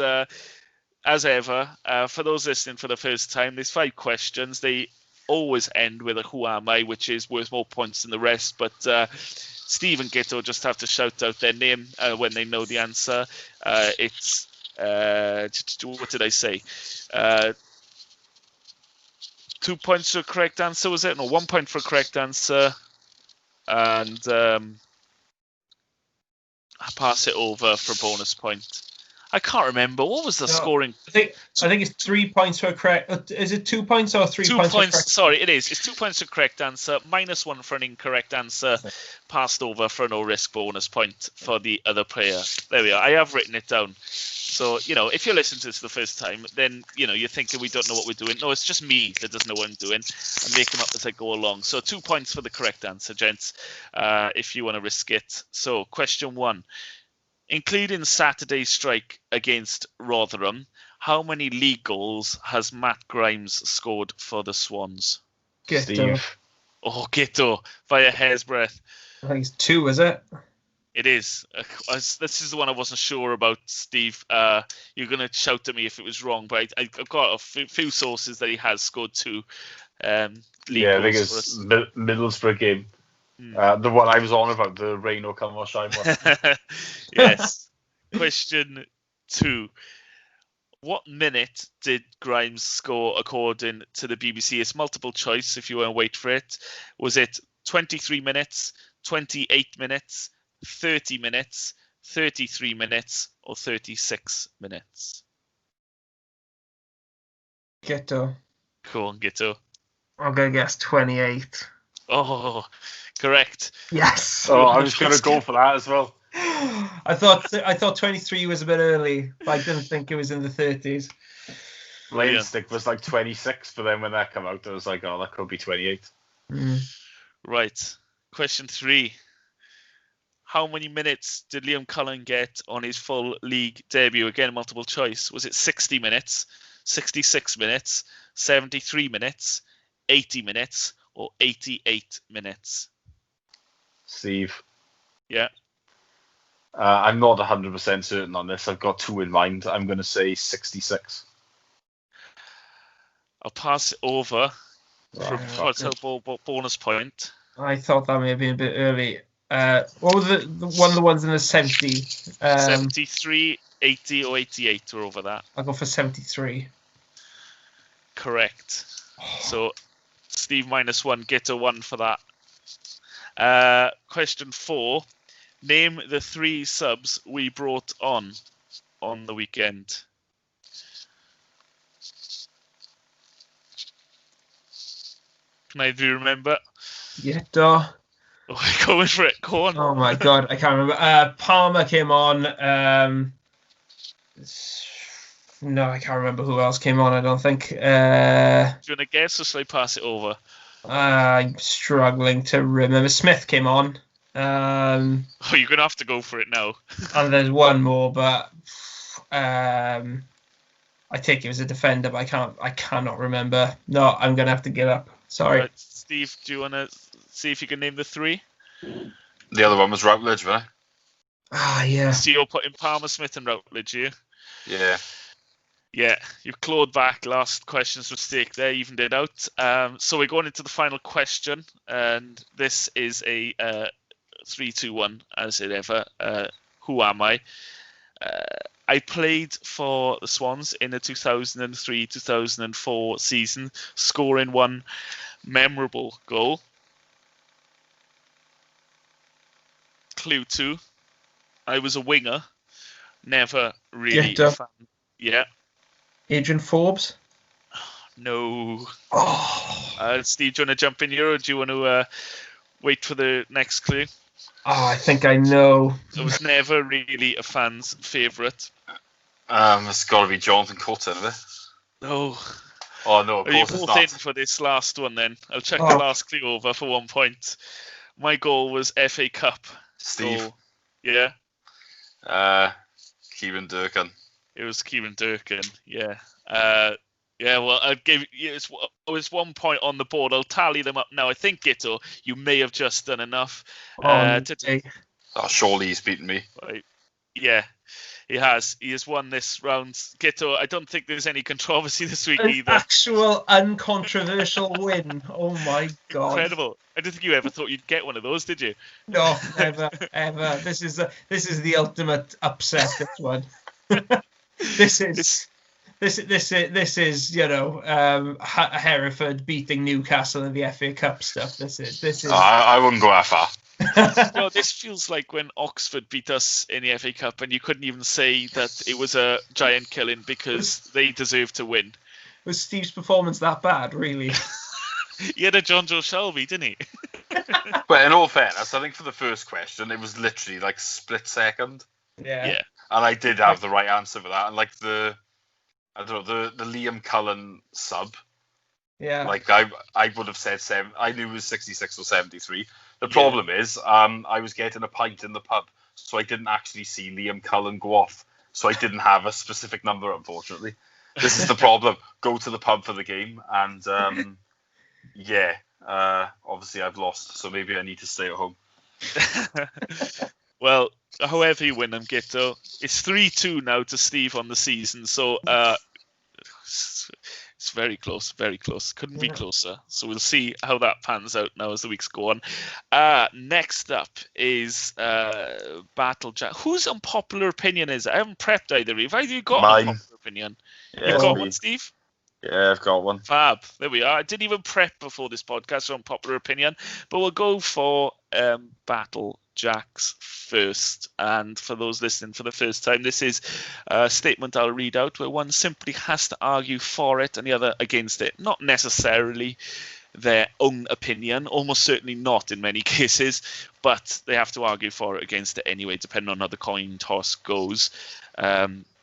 Speaker 1: as ever, for those listening for the first time, there's 5 questions. They always end with a who am I, which is worth more points than the rest, but Steve and Guto just have to shout out their name when they know the answer. It's what did I say? 2 points for a correct answer, was it? No, 1 point for a correct answer, and I pass it over for a bonus point. I can't remember. What was the scoring?
Speaker 2: I think it's 3 points for a correct... Is it 2 points or 3 points?
Speaker 1: 2 points. Sorry, it is. It's 2 points for correct answer, -1 for an incorrect answer, passed over for a no-risk bonus point for the other player. There we are. I have written it down. So, if you're listening to this for the first time, then, you're thinking we don't know what we're doing. No, it's just me that doesn't know what I'm doing. I make them up as I go along. So 2 points for the correct answer, gents, if you want to risk it. So, question 1. Including Saturday's strike against Rotherham, how many league goals has Matt Grimes scored for the Swans?
Speaker 2: Steve.
Speaker 1: Oh, Guto, by a hair's breadth.
Speaker 2: I think it's 2, is it?
Speaker 1: It is. This is the one I wasn't sure about, Steve. You're going to shout at me if it was wrong, but I've got a few sources that he has scored 2 league goals.
Speaker 3: Yeah, I think it's Middlesbrough game. The one I was on about, the rain or come or shine one.
Speaker 1: Yes. Question 2. What minute did Grimes score according to the BBC? It's multiple choice if you want to wait for it. Was it 23 minutes, 28 minutes, 30 minutes, 33 minutes, or 36 minutes?
Speaker 2: Guto.
Speaker 1: Go on, Guto.
Speaker 2: I'm going to guess 28.
Speaker 1: Oh, correct.
Speaker 2: Yes.
Speaker 3: Oh, I was going to go for that as well.
Speaker 2: I thought 23 was a bit early, but I didn't think it was in the 30s.
Speaker 3: Stick was like 26, but then when that came out, I was like, oh, that could be 28.
Speaker 1: Right. Question 3. How many minutes did Liam Cullen get on his full league debut? Again, multiple choice. Was it 60 minutes, 66 minutes, 73 minutes, 80 minutes, or 88 minutes?
Speaker 3: Steve.
Speaker 1: Yeah.
Speaker 3: I'm not 100% certain on this. I've got 2 in mind. I'm going to say 66.
Speaker 1: I'll pass it over for a bonus point.
Speaker 2: I thought that may have been a bit early. What was one of the ones in the 70?
Speaker 1: 73, 80, or 88 were over that.
Speaker 2: I'll go for 73.
Speaker 1: Correct. So Steve -1, Guto 1 for that. Question 4. Name the 3 subs we brought on the weekend. Can either of you remember?
Speaker 2: Guto.
Speaker 1: Oh, going for it. Go on.
Speaker 2: Oh my god, I can't remember. Palmer came on. No, I can't remember who else came on. I don't think.
Speaker 1: Do you want to guess, or shall I pass it over?
Speaker 2: I'm struggling to remember. Smith came on.
Speaker 1: Oh, you're gonna have to go for it now.
Speaker 2: And there's one more, but I think it was a defender, but I cannot remember. No, I'm gonna have to give up. Sorry.
Speaker 1: Right, Steve, do you want to see if you can name the 3?
Speaker 3: The other one was Routledge, wasn't it?
Speaker 2: Yeah.
Speaker 1: So you're putting Palmer, Smith, and Routledge, you?
Speaker 3: Yeah.
Speaker 1: Yeah, you clawed back. Last question's mistake there, evened it out. So we're going into the final question, and this is a 3-2-1, as it ever. Who am I? I played for the Swans in the 2003-2004 season, scoring one memorable goal. Clue 2, I was a winger, never really a fan. Yeah.
Speaker 2: Adrian Forbes?
Speaker 1: No.
Speaker 2: Oh.
Speaker 1: Steve, do you want to jump in here, or do you want to wait for the next clue?
Speaker 2: Oh, I think I know.
Speaker 1: I was never really a fan's favourite.
Speaker 3: It's got to be Jonathan Coulter, isn't it?
Speaker 1: No.
Speaker 3: Oh, no, of
Speaker 1: Are you
Speaker 3: course it's
Speaker 1: both
Speaker 3: not.
Speaker 1: in for this last one then? I'll check the last clue over for 1 point. My goal was FA Cup.
Speaker 3: Steve.
Speaker 1: Goal. Yeah.
Speaker 3: Kieran Durkin.
Speaker 1: It was Kieran Durkin, yeah. Yeah, well, I'll give you. It was 1 point on the board. I'll tally them up now. I think, Guto, you may have just done enough.
Speaker 3: Surely he's beaten me.
Speaker 1: Right. Yeah, he has. He has won this round. Guto, I don't think there's any controversy this week either.
Speaker 2: Actual uncontroversial win. Oh my god!
Speaker 1: Incredible. I didn't think you ever thought you'd get one of those, did you?
Speaker 2: No, never, ever. This is the ultimate upset. This one. This is Hereford beating Newcastle in the FA Cup stuff. This is.
Speaker 3: I wouldn't go that far.
Speaker 1: No, this feels like when Oxford beat us in the FA Cup, and you couldn't even say that it was a giant killing because they deserved to win.
Speaker 2: Was Steve's performance that bad, really?
Speaker 1: He had a John Joe Shelby, didn't he?
Speaker 3: But in all fairness, I think for the first question, it was literally like split second.
Speaker 2: Yeah.
Speaker 3: And I did have the right answer for that. And like the Liam Cullen sub.
Speaker 2: Yeah.
Speaker 3: Like I would have said I knew it was 66 or 73. The problem is, I was getting a pint in the pub, so I didn't actually see Liam Cullen go off. So I didn't have a specific number, unfortunately. This is the problem. Go to the pub for the game, and obviously I've lost, so maybe I need to stay at home.
Speaker 1: Well, however you win them, Guto, it's 3-2 now to Steve on the season. So it's very close, very close. Couldn't be closer. So we'll see how that pans out now as the weeks go on. Next up is Battle Jack. Whose unpopular opinion is it? I haven't prepped either. Have either of you got an unpopular opinion?
Speaker 3: Yeah,
Speaker 1: you got one, Steve?
Speaker 3: Yeah, I've got one.
Speaker 1: Fab. There we are. I didn't even prep before this podcast for unpopular opinion, but we'll go for Battle Jack's first. And for those listening for the first time, this is a statement I'll read out where one simply has to argue for it and the other against it. Not necessarily their own opinion, almost certainly not in many cases, but they have to argue for it against it anyway, depending on how the coin toss goes.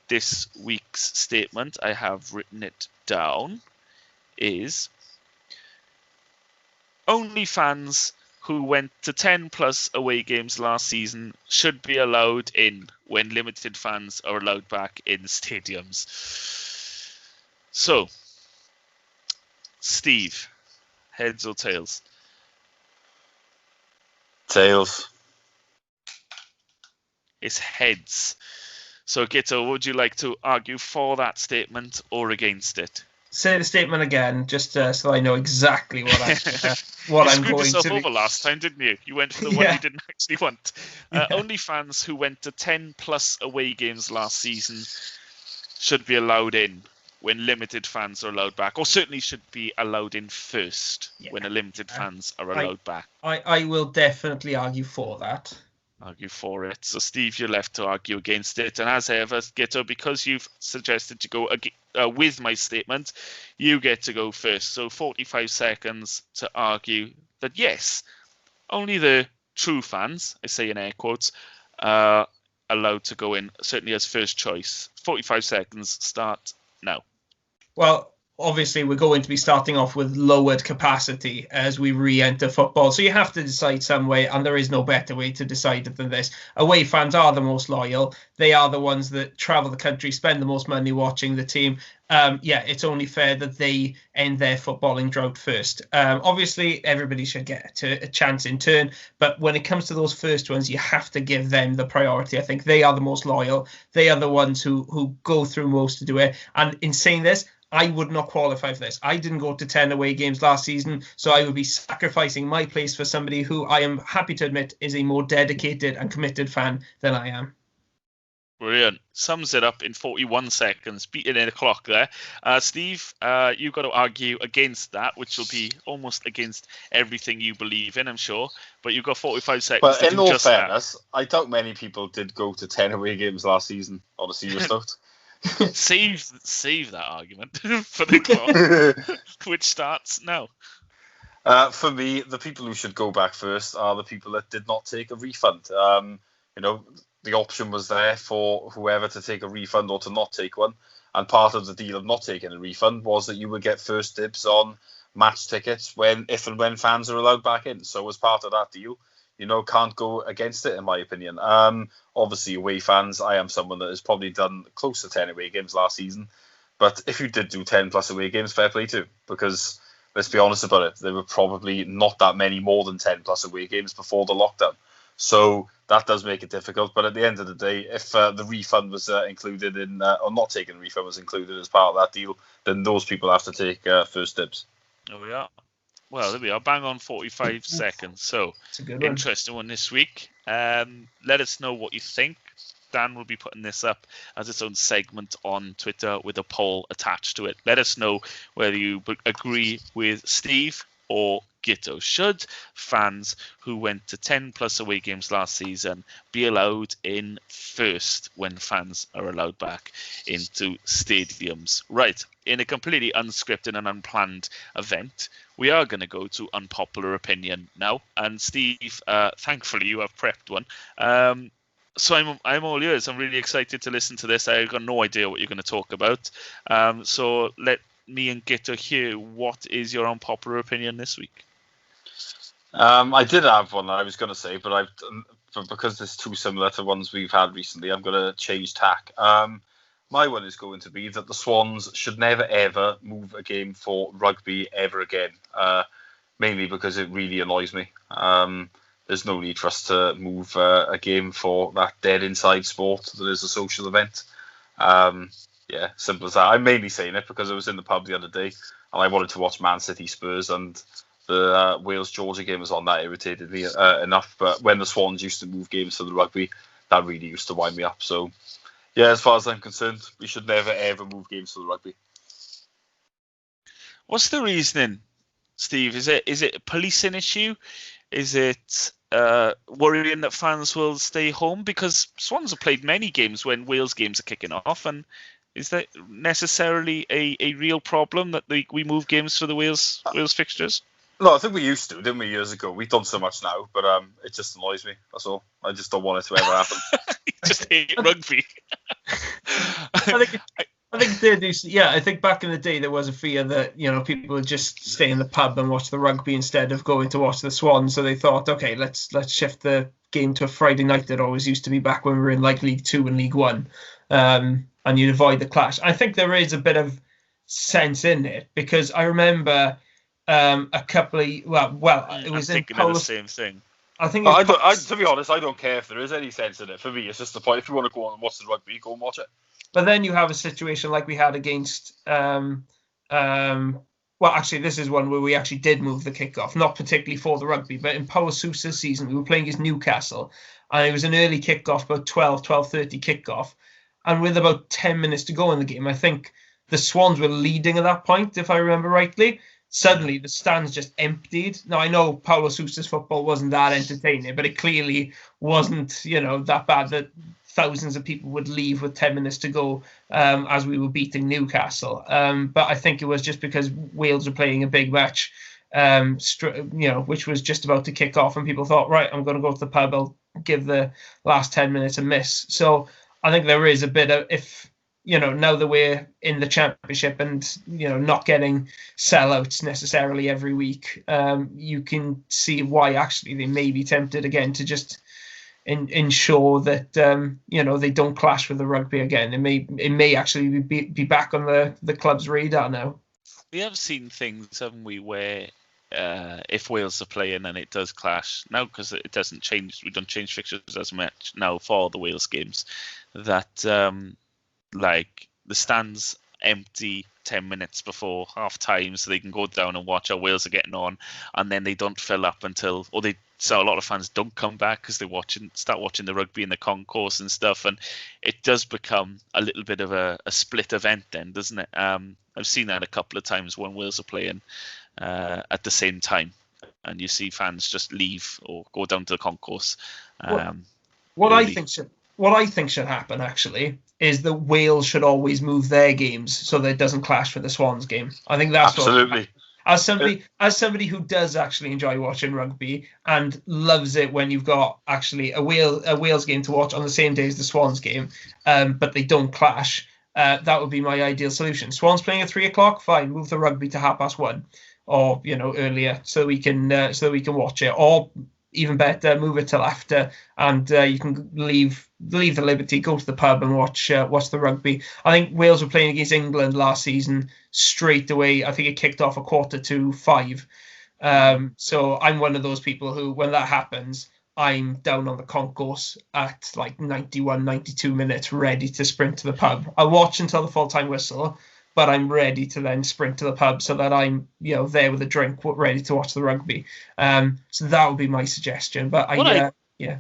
Speaker 1: This week's statement, I have written it down, is only fans who went to 10 plus away games last season should be allowed in when limited fans are allowed back in stadiums. So, Steve, heads or tails?
Speaker 3: Tails.
Speaker 1: It's heads. So, Guto, would you like to argue for that statement or against it?
Speaker 2: Say the statement again, just so I know exactly what I'm going to. You screwed yourself
Speaker 1: over last time, didn't you? You went for the one you didn't actually want. Only fans who went to 10 plus away games last season should be allowed in when limited fans are allowed back, or certainly should be allowed in first when a limited fans are allowed back.
Speaker 2: I will definitely argue for that.
Speaker 1: Argue for it. So, Steve, you're left to argue against it. And as ever, Guto, because you've suggested to go with my statement, you get to go first. So 45 seconds to argue that, yes, only the true fans, I say in air quotes, are allowed to go in, certainly as first choice. 45 seconds, start now.
Speaker 2: Well, obviously, we're going to be starting off with lowered capacity as we re-enter football. So you have to decide some way, and there is no better way to decide it than this. Away fans are the most loyal. They are the ones that travel the country, spend the most money watching the team. It's only fair that they end their footballing drought first. Obviously, everybody should get a chance in turn. But when it comes to those first ones, you have to give them the priority. I think they are the most loyal. They are the ones who go through most to do it. And in saying this, I would not qualify for this. I didn't go to 10 away games last season, so I would be sacrificing my place for somebody who I am happy to admit is a more dedicated and committed fan than I am.
Speaker 1: Brilliant. Sums it up in 41 seconds, beating in a clock there. Steve, you've got to argue against that, which will be almost against everything you believe in, I'm sure. But you've got 45 seconds to do just that.
Speaker 3: Well, in all fairness, I doubt many people did go to 10 away games last season, on a serious note.
Speaker 1: Save that argument for the clock, which starts now.
Speaker 3: For me, the people who should go back first are the people that did not take a refund. The option was there for whoever to take a refund or to not take one. And part of the deal of not taking a refund was that you would get first dibs on match tickets if and when fans are allowed back in. So as part of that deal, can't go against it, in my opinion. Obviously, away fans, I am someone that has probably done close to 10 away games last season. But if you did do 10 plus away games, fair play too. Because, let's be honest about it, there were probably not that many more than 10 plus away games before the lockdown. So that does make it difficult. But at the end of the day, if the refund was included in, or not taking a refund was included as part of that deal, then those people have to take first dibs.
Speaker 1: There we are. Well, there we are. Bang on 45 seconds. So, interesting one this week. Let us know what you think. Dan will be putting this up as its own segment on Twitter with a poll attached to it. Let us know whether you agree with Steve or Guto. Should fans who went to 10 plus away games last season be allowed in first when fans are allowed back into stadiums? Right, in a completely unscripted and unplanned event, we are going to go to unpopular opinion now. And Steve, thankfully you have prepped one. So I'm all ears. I'm really excited to listen to this. I've got no idea what you're going to talk about. So let me and Guto hear what is your unpopular opinion this week.
Speaker 3: I did have one that I was going to say, but because it's too similar to ones we've had recently, I'm going to change tack. My one is going to be that the Swans should never, ever move a game for rugby ever again, mainly because it really annoys me. There's no need for us to move a game for that dead inside sport that is a social event. Simple as that. I'm mainly saying it because I was in the pub the other day and I wanted to watch Man City Spurs, and the Wales-Georgia game was on. That irritated me enough. But when the Swans used to move games for the rugby, that really used to wind me up. So, yeah, as far as I'm concerned, we should never, ever move games for the rugby.
Speaker 1: What's the reasoning, Steve? Is it a policing issue? Is it worrying that fans will stay home? Because Swans have played many games when Wales games are kicking off, and is that necessarily a real problem that we move games for the Wales fixtures?
Speaker 3: No, I think we used to, didn't we, years ago? We've done so much now, but it just annoys me. That's all. I just don't want it to ever happen.
Speaker 1: You just hate rugby.
Speaker 2: I think they do. Yeah, I think back in the day there was a fear that people would just stay in the pub and watch the rugby instead of going to watch the Swans. So they thought, okay, let's shift the game to a Friday night that always used to be back when we were in like League Two and League One, and you'd avoid the clash. I think there is a bit of sense in it because I remember a couple of it was
Speaker 1: I'm thinking of the same thing.
Speaker 2: I think
Speaker 3: to be honest, I don't care if there is any sense in it. For me, it's just the point. If you want to go and watch the rugby, go and watch it.
Speaker 2: But then you have a situation like we had against. Actually, this is one where we actually did move the kickoff, not particularly for the rugby, but in Paulo Sousa's season, we were playing against Newcastle, and it was an early kickoff, about 12:30 kickoff, and with about 10 minutes to go in the game, I think the Swans were leading at that point, if I remember rightly. Suddenly, the stands just emptied. Now, I know Paulo Sousa's football wasn't that entertaining, but it clearly wasn't, that bad that thousands of people would leave with 10 minutes to go as we were beating Newcastle. But I think it was just because Wales were playing a big match, which was just about to kick off, and people thought, right, I'm going to go to the pub, I'll give the last 10 minutes a miss. So I think there is a bit of, now that we're in the Championship and, not getting sellouts necessarily every week, you can see why actually they may be tempted again to just ensure that, they don't clash with the rugby again. It may actually be back on the club's radar now.
Speaker 1: We have seen things, haven't we, where if Wales are playing and it does clash, now because it doesn't change, we don't change fixtures as much now for the Wales games, that like the stands empty 10 minutes before half time so they can go down and watch how Wales are getting on, and then they don't fill up until, so a lot of fans don't come back because they start watching the rugby in the concourse and stuff, and it does become a little bit of a split event then, doesn't it? I've seen that a couple of times when Wales are playing at the same time, and you see fans just leave or go down to the concourse.
Speaker 2: What I think should happen actually is that Wales should always move their games so that it doesn't clash with the Swans game. I think that's
Speaker 3: absolutely.
Speaker 2: As somebody who does actually enjoy watching rugby and loves it when you've got actually a Wales game to watch on the same day as the Swans game, but they don't clash, that would be my ideal solution. Swans playing at 3:00, fine, move the rugby to 1:30, or earlier, so we can watch it, or even better, move it till after, and you can leave the Liberty, go to the pub and watch the rugby. I think Wales were playing against England last season straight away. I think it kicked off 5:15. So I'm one of those people who, when that happens, I'm down on the concourse at like 91, 92 minutes, ready to sprint to the pub. I'll watch until the full-time whistle, but I'm ready to then sprint to the pub so that I'm, there with a drink, ready to watch the rugby. So that would be my suggestion. But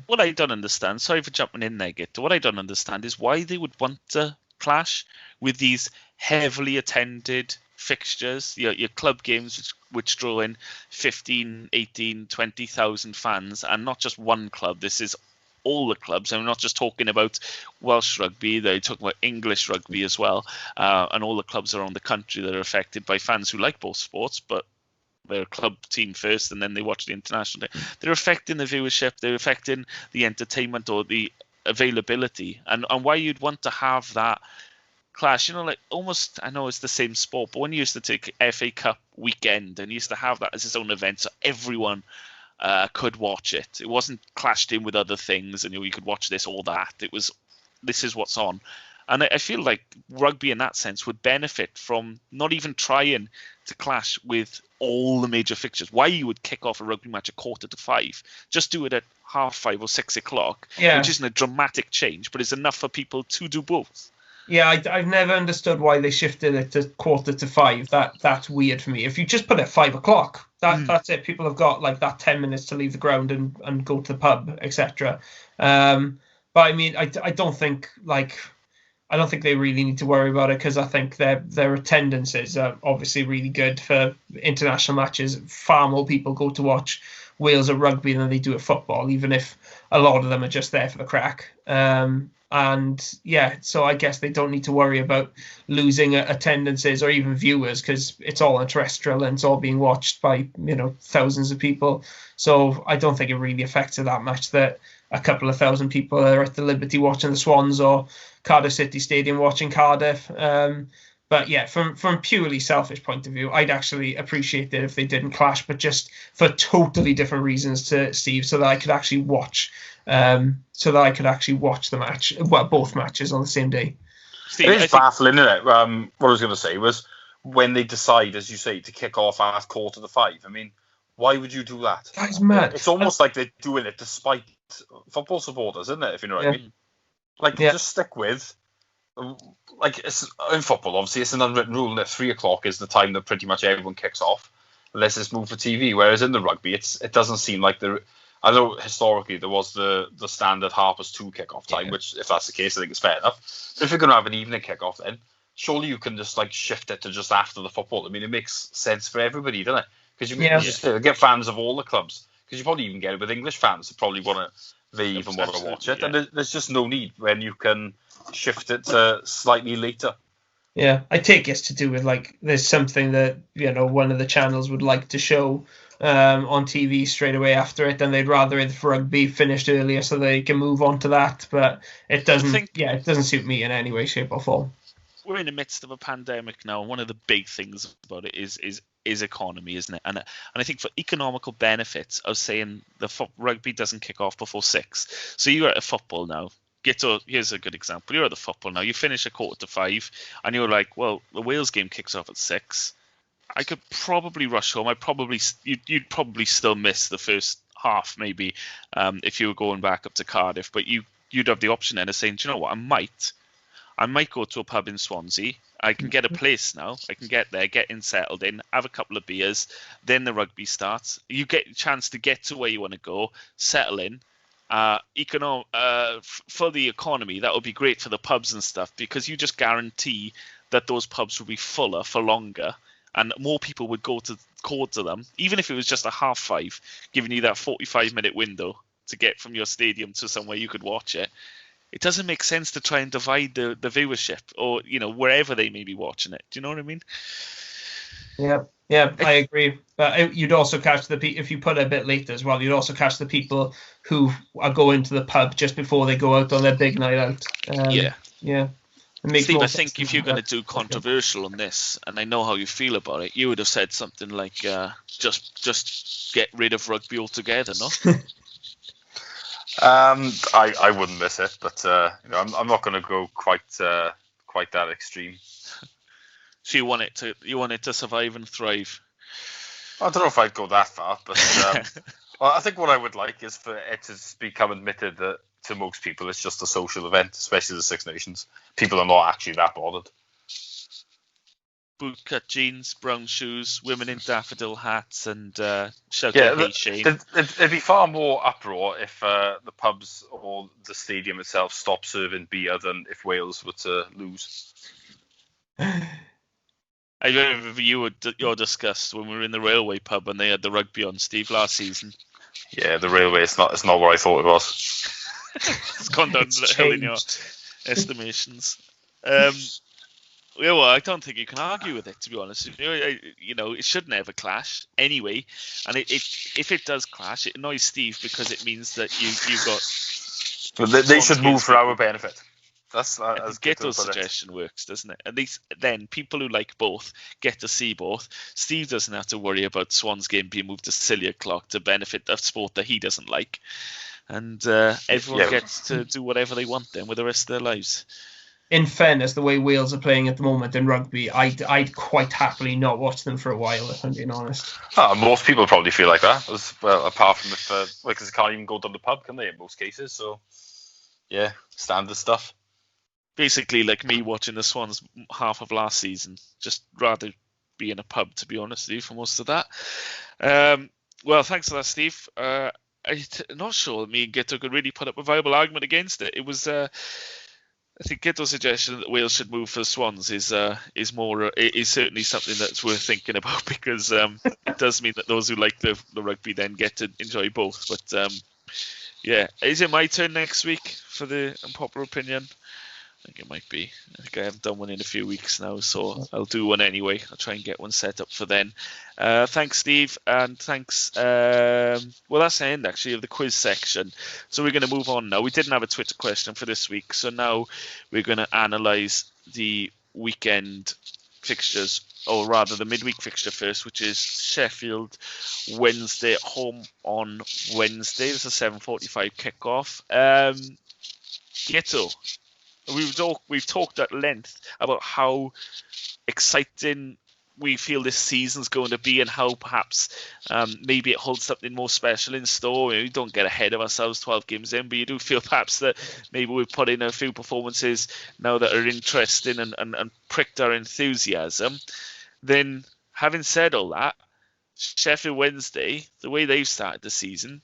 Speaker 1: what I don't understand, sorry for jumping in there, Git, what I don't understand is why they would want to clash with these heavily attended fixtures, your club games which draw in 15, 18, 20,000 fans, and not just one club. This is all the clubs. I'm not just talking about Welsh rugby, they're talking about English rugby as well, and all the clubs around the country that are affected by fans who like both sports, but they're a club team first and then they watch the international day. They're affecting the viewership, they're affecting the entertainment or the availability, and why you'd want to have that clash, like almost, I know it's the same sport, but when you used to take FA Cup weekend and you used to have that as its own event, so everyone could watch it. It wasn't clashed in with other things and you could watch this or that. It was, this is what's on. And I feel like rugby in that sense would benefit from not even trying to clash with all the major fixtures. Why you would kick off a rugby match at 5:15? Just do it at 5:30 or 6:00, which isn't a dramatic change, but it's enough for people to do both.
Speaker 2: Yeah, I've never understood why they shifted it to 4:45. That's weird for me. If you just put it at 5:00, that's it. People have got like that 10 minutes to leave the ground and go to the pub, etc. But I mean, I don't think they really need to worry about it, because I think their attendances are obviously really good for international matches. Far more people go to watch Wales at rugby than they do at football, even if a lot of them are just there for the crack. So I guess they don't need to worry about losing attendances or even viewers, because it's all on terrestrial and it's all being watched by thousands of people. So I don't think it really affects it that much that a couple of thousand people are at the Liberty watching the Swans or Cardiff City Stadium watching Cardiff. But yeah, from purely selfish point of view, I'd actually appreciate it if they didn't clash, but just for totally different reasons to Steve, so that I could actually watch the match, well, both matches on the same day.
Speaker 3: Steve, it is baffling, isn't it? What I was going to say was, when they decide, as you say, to kick off at 5:45. I mean, why would you do that?
Speaker 2: That's mad.
Speaker 3: It's almost like they're doing it despite football supporters, isn't it? If you know what I mean. Just stick with. It's, in football, obviously, it's an unwritten rule that 3:00 is the time that pretty much everyone kicks off, unless it's moved for TV. Whereas in the rugby, it doesn't seem like I know historically there was the standard 2:30 kick-off time, which, if that's the case, I think it's fair enough. But if you're going to have an evening kick-off, then surely you can just like shift it to just after the football. I mean, it makes sense for everybody, doesn't it? Because you just get fans of all the clubs. Because you probably even get it with English fans who probably want to watch it. Yeah. And there's just no need when you can shift it to slightly later.
Speaker 2: Yeah, I take it's to do with like there's something that one of the channels would like to show on TV straight away after it, and they'd rather it rugby finished earlier so they can move on to that. But it doesn't. It doesn't suit me in any way, shape, or form.
Speaker 1: We're in the midst of a pandemic now, and one of the big things about it is economy, isn't it? And I think for economical benefits of saying rugby doesn't kick off before 6, so you're at a football now. Here's a good example. You're at the football now. You finish at 4:45, and you're like, well, the Wales game kicks off at 6. I could probably rush home. You'd probably still miss the first half, maybe, if you were going back up to Cardiff. But you'd have the option then of saying, do you know what? I might go to a pub in Swansea. I can get a place now. I can get there, get in, settled in, have a couple of beers. Then the rugby starts. You get a chance to get to where you want to go, settle in. For the economy, that would be great for the pubs and stuff, because you just guarantee that those pubs will be fuller for longer, and more people would go to them, even if it was just a 5:30, giving you that 45-minute window to get from your stadium to somewhere you could watch it. It doesn't make sense to try and divide the viewership, or wherever they may be watching it. Do you know what I mean?
Speaker 2: Yeah, I agree. But you'd also catch if you put it a bit later as well, you'd also catch the people who are going to the pub just before they go out on their big night out. Yeah.
Speaker 1: Steve, I think if you're going to do controversial on this, and I know how you feel about it, you would have said something like, just get rid of rugby altogether, no?
Speaker 3: I wouldn't miss it, but I'm not going to go quite that extreme.
Speaker 1: So you want it to survive and thrive?
Speaker 3: I don't know if I'd go that far, but well, I think what I would like is for it to become admitted that to most people it's just a social event, especially the Six Nations. People are not actually that bothered.
Speaker 1: Bootcut jeans, brown shoes, women in daffodil hats, and shouting "Hey Shane."
Speaker 3: There'd be far more uproar if the pubs or the stadium itself stopped serving beer than if Wales were to lose.
Speaker 1: I remember your disgust when we were in the Railway pub and they had the rugby on, Steve, last season.
Speaker 3: Yeah, the Railway, it's not what I thought it was.
Speaker 1: It's gone down to the hill in your estimations. Well, I don't think you can argue with it, to be honest. It should never clash anyway. And if it does clash, it annoys Steve because it means that you got...
Speaker 3: Well, they should move for our benefit. That's as
Speaker 1: Guto's suggestion works, doesn't it? At least then people who like both get to see both. Steve doesn't have to worry about Swans game being moved to silly o'clock to benefit a sport that he doesn't like, and everyone gets to do whatever they want then with the rest of their lives.
Speaker 2: In fairness, the way Wales are playing at the moment in rugby, I'd quite happily not watch them for a while, if I'm being honest.
Speaker 3: Most people probably feel like that, apart from because they can't even go to the pub, can they, in most cases? So, yeah, standard stuff.
Speaker 1: Basically, like me watching the Swans half of last season, just rather be in a pub, to be honest with you, for most of that. Well, thanks for that, Steve. I'm not sure me and Guto could really put up a viable argument against it. It was, I think, Guto's suggestion that Wales should move for the Swans is certainly something that's worth thinking about, because it does mean that those who like the rugby then get to enjoy both. But yeah, is it my turn next week for the unpopular opinion? I think it might be. I think I haven't done one in a few weeks now, so I'll do one anyway. I'll try and get one set up for then. Thanks, Steve, and thanks. Well, that's the end, actually, of the quiz section. So we're going to move on now. We didn't have a Twitter question for this week, so now we're going to analyse the weekend fixtures, or rather the midweek fixture first, which is Sheffield Wednesday at home on Wednesday. It's a 7:45 kickoff. Guto, we've talked at length about how exciting we feel this season's going to be, and how perhaps maybe it holds something more special in store. We don't get ahead of ourselves 12 games in, but you do feel perhaps that maybe we've put in a few performances now that are interesting and pricked our enthusiasm. Then, having said all that, Sheffield Wednesday, the way they've started the season,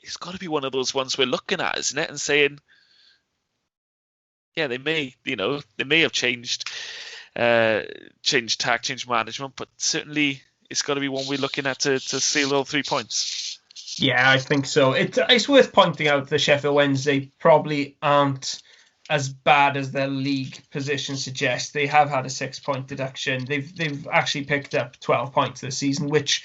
Speaker 1: it's got to be one of those ones we're looking at, isn't it, and saying, yeah, they may have changed tack, changed management, but certainly it's got to be one we're looking at to seal all 3 points.
Speaker 2: Yeah, I think so. It's worth pointing out that Sheffield Wednesday probably aren't as bad as their league position suggests. They have had a 6-point deduction. They've actually picked up 12 points this season, which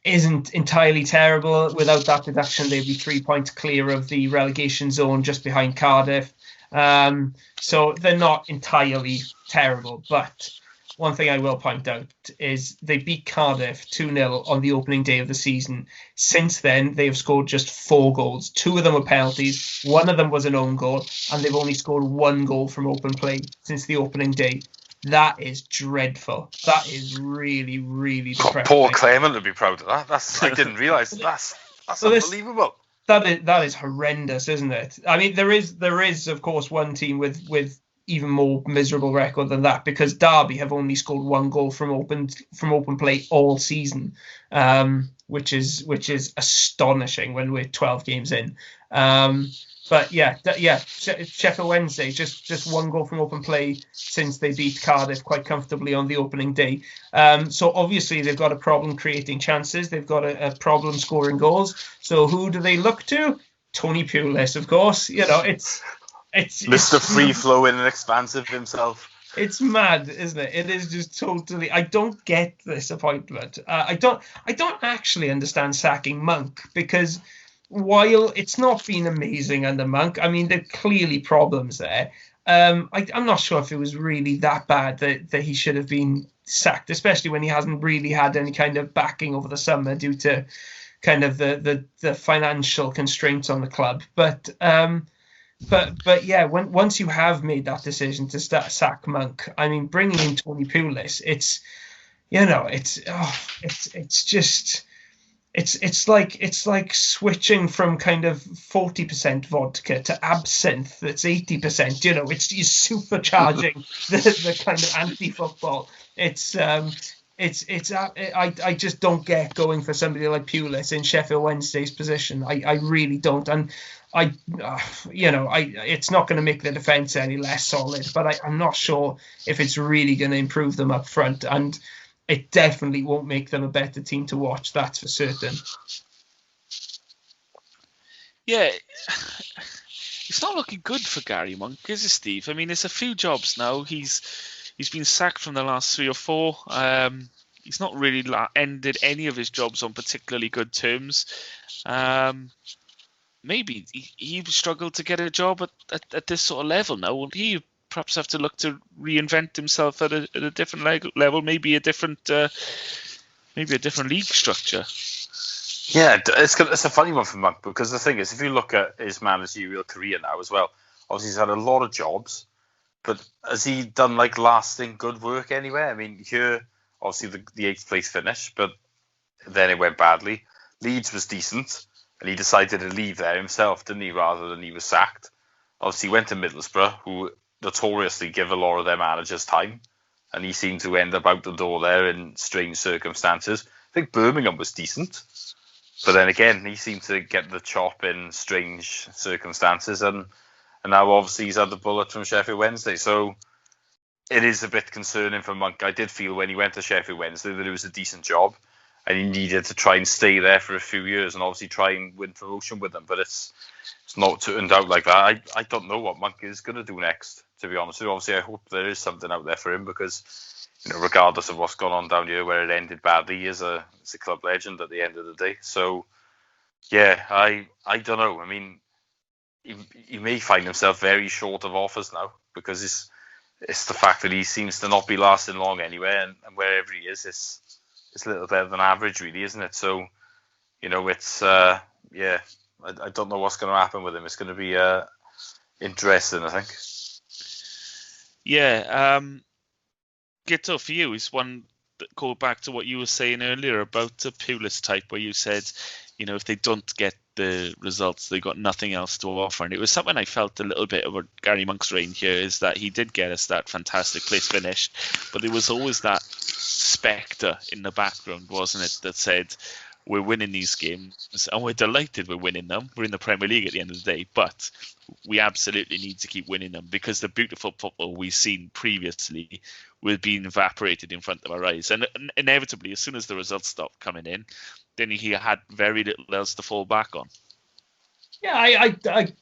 Speaker 2: isn't entirely terrible. Without that deduction, they'd be 3 points clear of the relegation zone, just behind Cardiff. So they're not entirely terrible, but one thing I will point out is they beat Cardiff 2-0 on the opening day of the season. Since then, they have scored just 4 goals. 2 of them were penalties, 1 of them was an own goal, and they've only scored 1 goal from open play since the opening day. That is dreadful. That is really, really depressing.
Speaker 3: Paul Clement would be proud of that. I didn't realise. That's so unbelievable.
Speaker 2: That is horrendous, isn't it? I mean, there is of course one team with even more miserable record than that, because Derby have only scored 1 goal from open play all season, which is astonishing when we're 12 games in. But Sheffield Wednesday just 1 goal from open play since they beat Cardiff quite comfortably on the opening day. So obviously they've got a problem creating chances. They've got a problem scoring goals. So who do they look to? Tony Pulis, of course. It's
Speaker 3: Mr. Free Flowing and expansive himself.
Speaker 2: It's mad, isn't it? It is just totally. I don't get this appointment. I don't actually understand sacking Monk, because while it's not been amazing under Monk, I mean, there are clearly problems there. I'm not sure if it was really that bad that he should have been sacked, especially when he hasn't really had any kind of backing over the summer due to kind of the financial constraints on the club. But yeah, once you have made that decision to sack Monk, I mean, bringing in Tony Pulis, it's like switching from kind of 40% vodka to absinthe that's 80%. It's supercharging the kind of anti-football. I just don't get going for somebody like Pulis in Sheffield Wednesday's position. I really don't, and it's not going to make the defence any less solid, but I'm not sure if it's really going to improve them up front, and it definitely won't make them a better team to watch, that's for certain.
Speaker 1: Yeah, it's not looking good for Gary Monk, is it, Steve? I mean, it's a few jobs now. He's been sacked from the last 3 or 4. He's not really ended any of his jobs on particularly good terms. Maybe he struggled to get a job at this sort of level now. Will he perhaps have to look to reinvent himself at a different level, maybe a different league structure?
Speaker 3: Yeah, it's a funny one for Monk, because the thing is, if you look at his managerial career now as well, obviously he's had a lot of jobs, but has he done lasting good work anywhere? I mean, here obviously the 8th place finish, but then it went badly. Leeds was decent, and he decided to leave there himself, didn't he, rather than he was sacked. Obviously he went to Middlesbrough, who notoriously give a lot of their managers time, and he seemed to end up out the door there in strange circumstances. I think Birmingham was decent, but then again he seemed to get the chop in strange circumstances, and now obviously he's had the bullet from Sheffield Wednesday. So it is a bit concerning for Monk. I did feel when he went to Sheffield Wednesday that it was a decent job, and he needed to try and stay there for a few years and obviously try and win promotion with them. But it's not turned out like that. I don't know what Monk is going to do next, to be honest with you. Obviously, I hope there is something out there for him, because regardless of what's gone on down here where it ended badly, he is a club legend at the end of the day. So, yeah, I don't know. I mean, he may find himself very short of offers now, because it's the fact that he seems to not be lasting long anywhere, and wherever he is, it's a little better than average, really, isn't it? So, it's I don't know what's going to happen with him. It's going to be interesting, I think.
Speaker 1: Yeah, Guto, for you, is one that call back to what you were saying earlier about the Pulis type, where you said, if they don't get the results, they've got nothing else to offer. And it was something I felt a little bit about Gary Monk's reign here, is that he did get us that fantastic place finish, but there was always that spectre in the background, wasn't it, that said, we're winning these games, and we're delighted we're winning them. We're in the Premier League at the end of the day, but we absolutely need to keep winning them, because the beautiful football we've seen previously will be evaporated in front of our eyes. And inevitably, as soon as the results stop coming in, then he had very little else to fall back on.
Speaker 2: Yeah,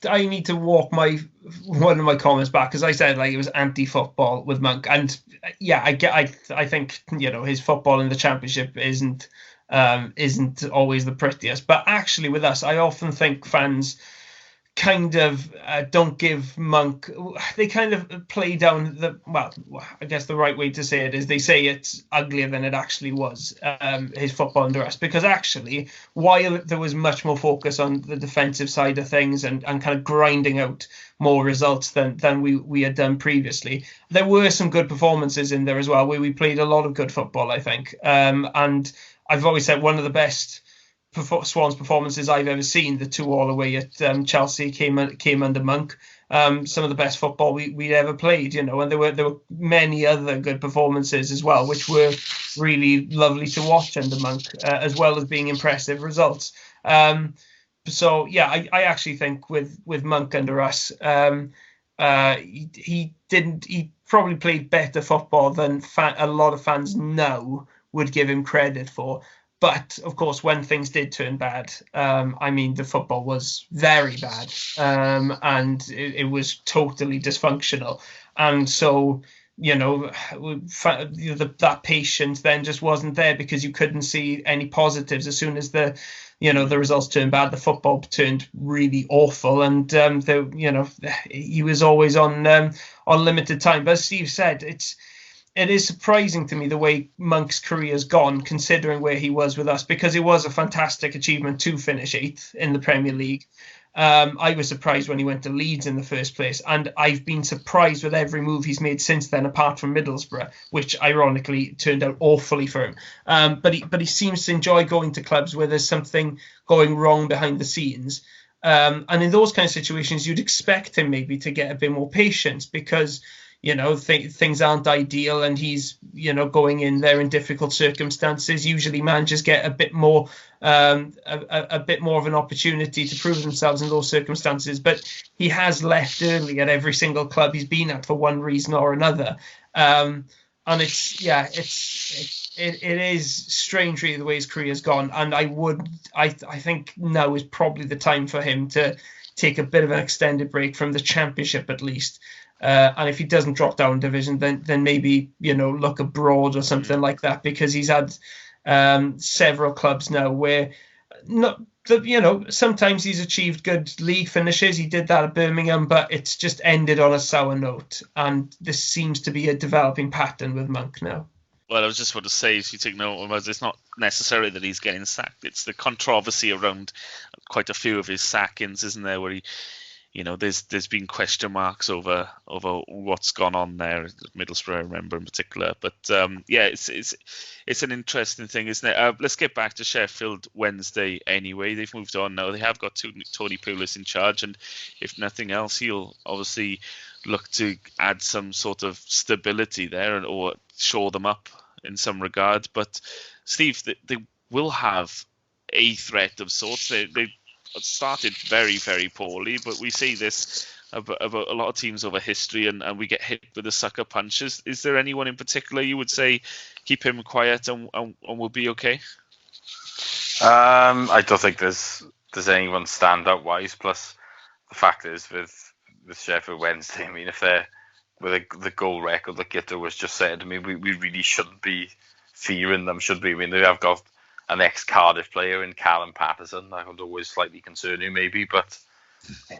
Speaker 2: I need to walk one of my comments back, because I said like it was anti-football with Monk, and yeah, I think his football in the Championship isn't always the prettiest, but actually with us, I often think fans kind of don't give Monk. They kind of play down I guess the right way to say it is they say it's uglier than it actually was, his football under us, because actually, while there was much more focus on the defensive side of things and kind of grinding out more results than we had done previously, there were some good performances in there as well, where we played a lot of good football, I think. And I've always said one of the best Swans performances I've ever seen, the 2-2 away at Chelsea, came under Monk. Some of the best football we'd ever played, and there were many other good performances as well, which were really lovely to watch under Monk, as well as being impressive results. So yeah, I actually think with Monk under us, he probably played better football than a lot of fans now would give him credit for. But of course, when things did turn bad, the football was very bad, and it was totally dysfunctional. And so, that patience then just wasn't there, because you couldn't see any positives. As soon as the results turned bad, the football turned really awful, and he was always on limited time. But as Steve said, it is surprising to me the way Monk's career has gone, considering where he was with us, because it was a fantastic achievement to finish 8th in the Premier League. I was surprised when he went to Leeds in the first place, and I've been surprised with every move he's made since then, apart from Middlesbrough, which ironically turned out awfully for him. But he seems to enjoy going to clubs where there's something going wrong behind the scenes. And in those kind of situations, you'd expect him maybe to get a bit more patience, because things aren't ideal, and he's going in there in difficult circumstances. Usually managers get a bit more of an opportunity to prove themselves in those circumstances, but he has left early at every single club he's been at for one reason or another. And it is strange really the way his career has gone, and I think now is probably the time for him to take a bit of an extended break from the Championship at least. And if he doesn't drop down division, then maybe look abroad or something like that, because he's had several clubs now where sometimes he's achieved good league finishes. He did that at Birmingham, but it's just ended on a sour note, and this seems to be a developing pattern with Monk now.
Speaker 1: Well, I was just about to say, if you take note of it, it's not necessarily that he's getting sacked. It's the controversy around quite a few of his sackings, isn't there, where he, there's been question marks over what's gone on there. Middlesbrough, I remember in particular. But it's an interesting thing, isn't it? Let's get back to Sheffield Wednesday anyway. They've moved on now. They have got Tony Pulis in charge, and if nothing else, he'll obviously look to add some sort of stability there, or shore them up in some regard. But Steve, they will have a threat of sorts. They started very, very poorly, but we see this about a lot of teams over history, and we get hit with the sucker punches. Is there anyone in particular you would say keep him quiet and we'll be okay?
Speaker 3: I don't think there's anyone standout wise. Plus, the fact is with Sheffield Wednesday, I mean, if they're with the goal record that Guto was just said, I mean, we really shouldn't be fearing them, should we? I mean, they have got an ex-Cardiff player in Callum Patterson. I would always slightly concern you maybe, but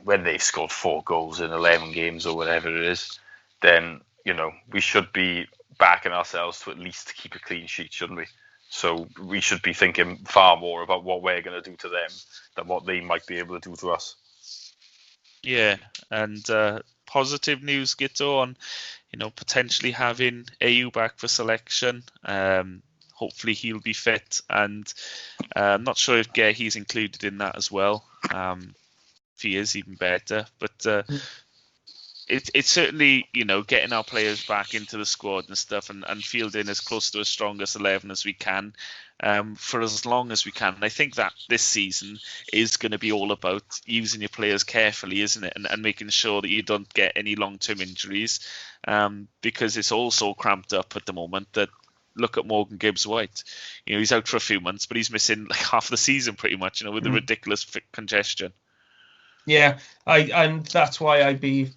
Speaker 3: when they've scored 4 goals in 11 games or whatever it is, then, we should be backing ourselves to at least keep a clean sheet, shouldn't we? So we should be thinking far more about what we're going to do to them than what they might be able to do to us.
Speaker 1: Yeah, and positive news, Guto, on potentially having AU back for selection. Hopefully he'll be fit, and I'm not sure if he's included in that as well. If he is, even better. But it's certainly, getting our players back into the squad and stuff, and fielding as close to a strongest 11 as we can for as long as we can. And I think that this season is going to be all about using your players carefully, isn't it? And making sure that you don't get any long-term injuries, because it's all so cramped up at the moment that look at Morgan Gibbs-White. He's out for a few months, but he's missing like half the season pretty much, with the ridiculous congestion.
Speaker 2: Yeah, and that's why I'd be,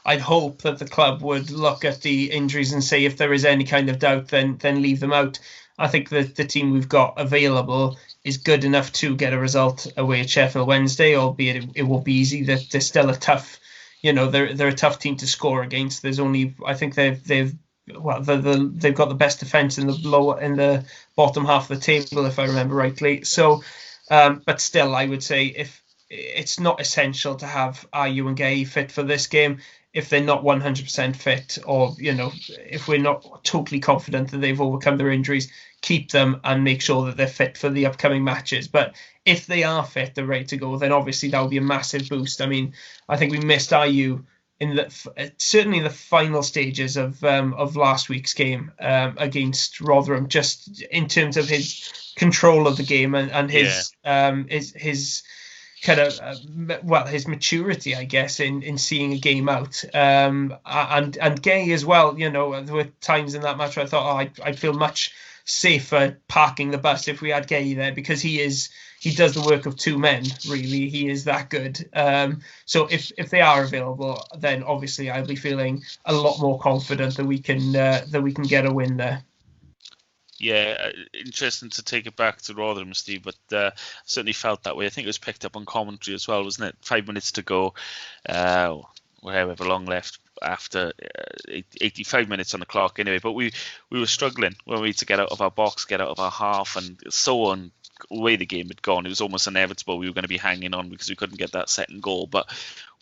Speaker 2: I'd hope that the club would look at the injuries and say if there is any kind of doubt, then leave them out. I think that the team we've got available is good enough to get a result away at Sheffield Wednesday, albeit it won't be easy. They're still a tough, they're a tough team to score against. There's only, I think they've got the best defence in the bottom half of the table, if I remember rightly. So, but still, I would say if it's not essential to have Ayew and Gay fit for this game. If they're not 100% fit, or if we're not totally confident that they've overcome their injuries, keep them and make sure that they're fit for the upcoming matches. But if they are fit, they're ready to go, then obviously that will be a massive boost. I mean, I think we missed Ayew certainly in the final stages of last week's game against Rotherham, just in terms of his control of the game and his kind of his maturity, I guess, in seeing a game out, and Gay as well. There were times in that match where I thought, I'd feel much safer parking the bus if we had Gay there, because he does the work of two men. Really, he is that good. So if they are available, then obviously I'll be feeling a lot more confident that we can get a win there.
Speaker 1: Yeah, interesting to take it back to Rotherham, Steve, but certainly felt that way. I think it was picked up on commentary as well, wasn't it? 5 minutes to go, however long left after 85 minutes on the clock anyway. But we were struggling when we had to get out of our box, get out of our half, and so on. The way the game had gone, it was almost inevitable we were going to be hanging on because we couldn't get that second goal. But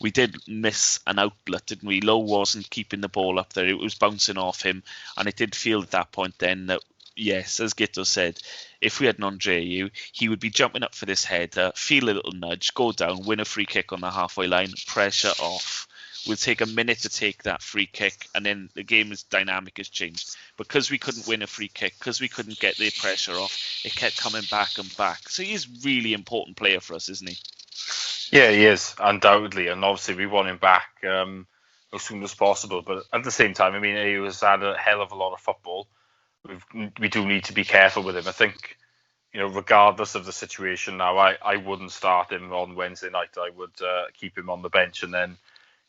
Speaker 1: we did miss an outlet, didn't we? Lowe wasn't keeping the ball up there. It was bouncing off him, and it did feel at that point then that, yes, as Guto said, if we had Ayew, he would be jumping up for this header, feel a little nudge, go down, win a free kick on the halfway line, pressure off. We'll take a minute to take that free kick, and then the game's dynamic has changed. Because we couldn't win a free kick, because we couldn't get the pressure off, it kept coming back and back. So he is a really important player for us, isn't he?
Speaker 3: Yeah, he is, undoubtedly. And obviously we want him back as soon as possible. But at the same time, I mean, he has had a hell of a lot of football. We do need to be careful with him. I think, regardless of the situation now, I wouldn't start him on Wednesday night. I would keep him on the bench, and then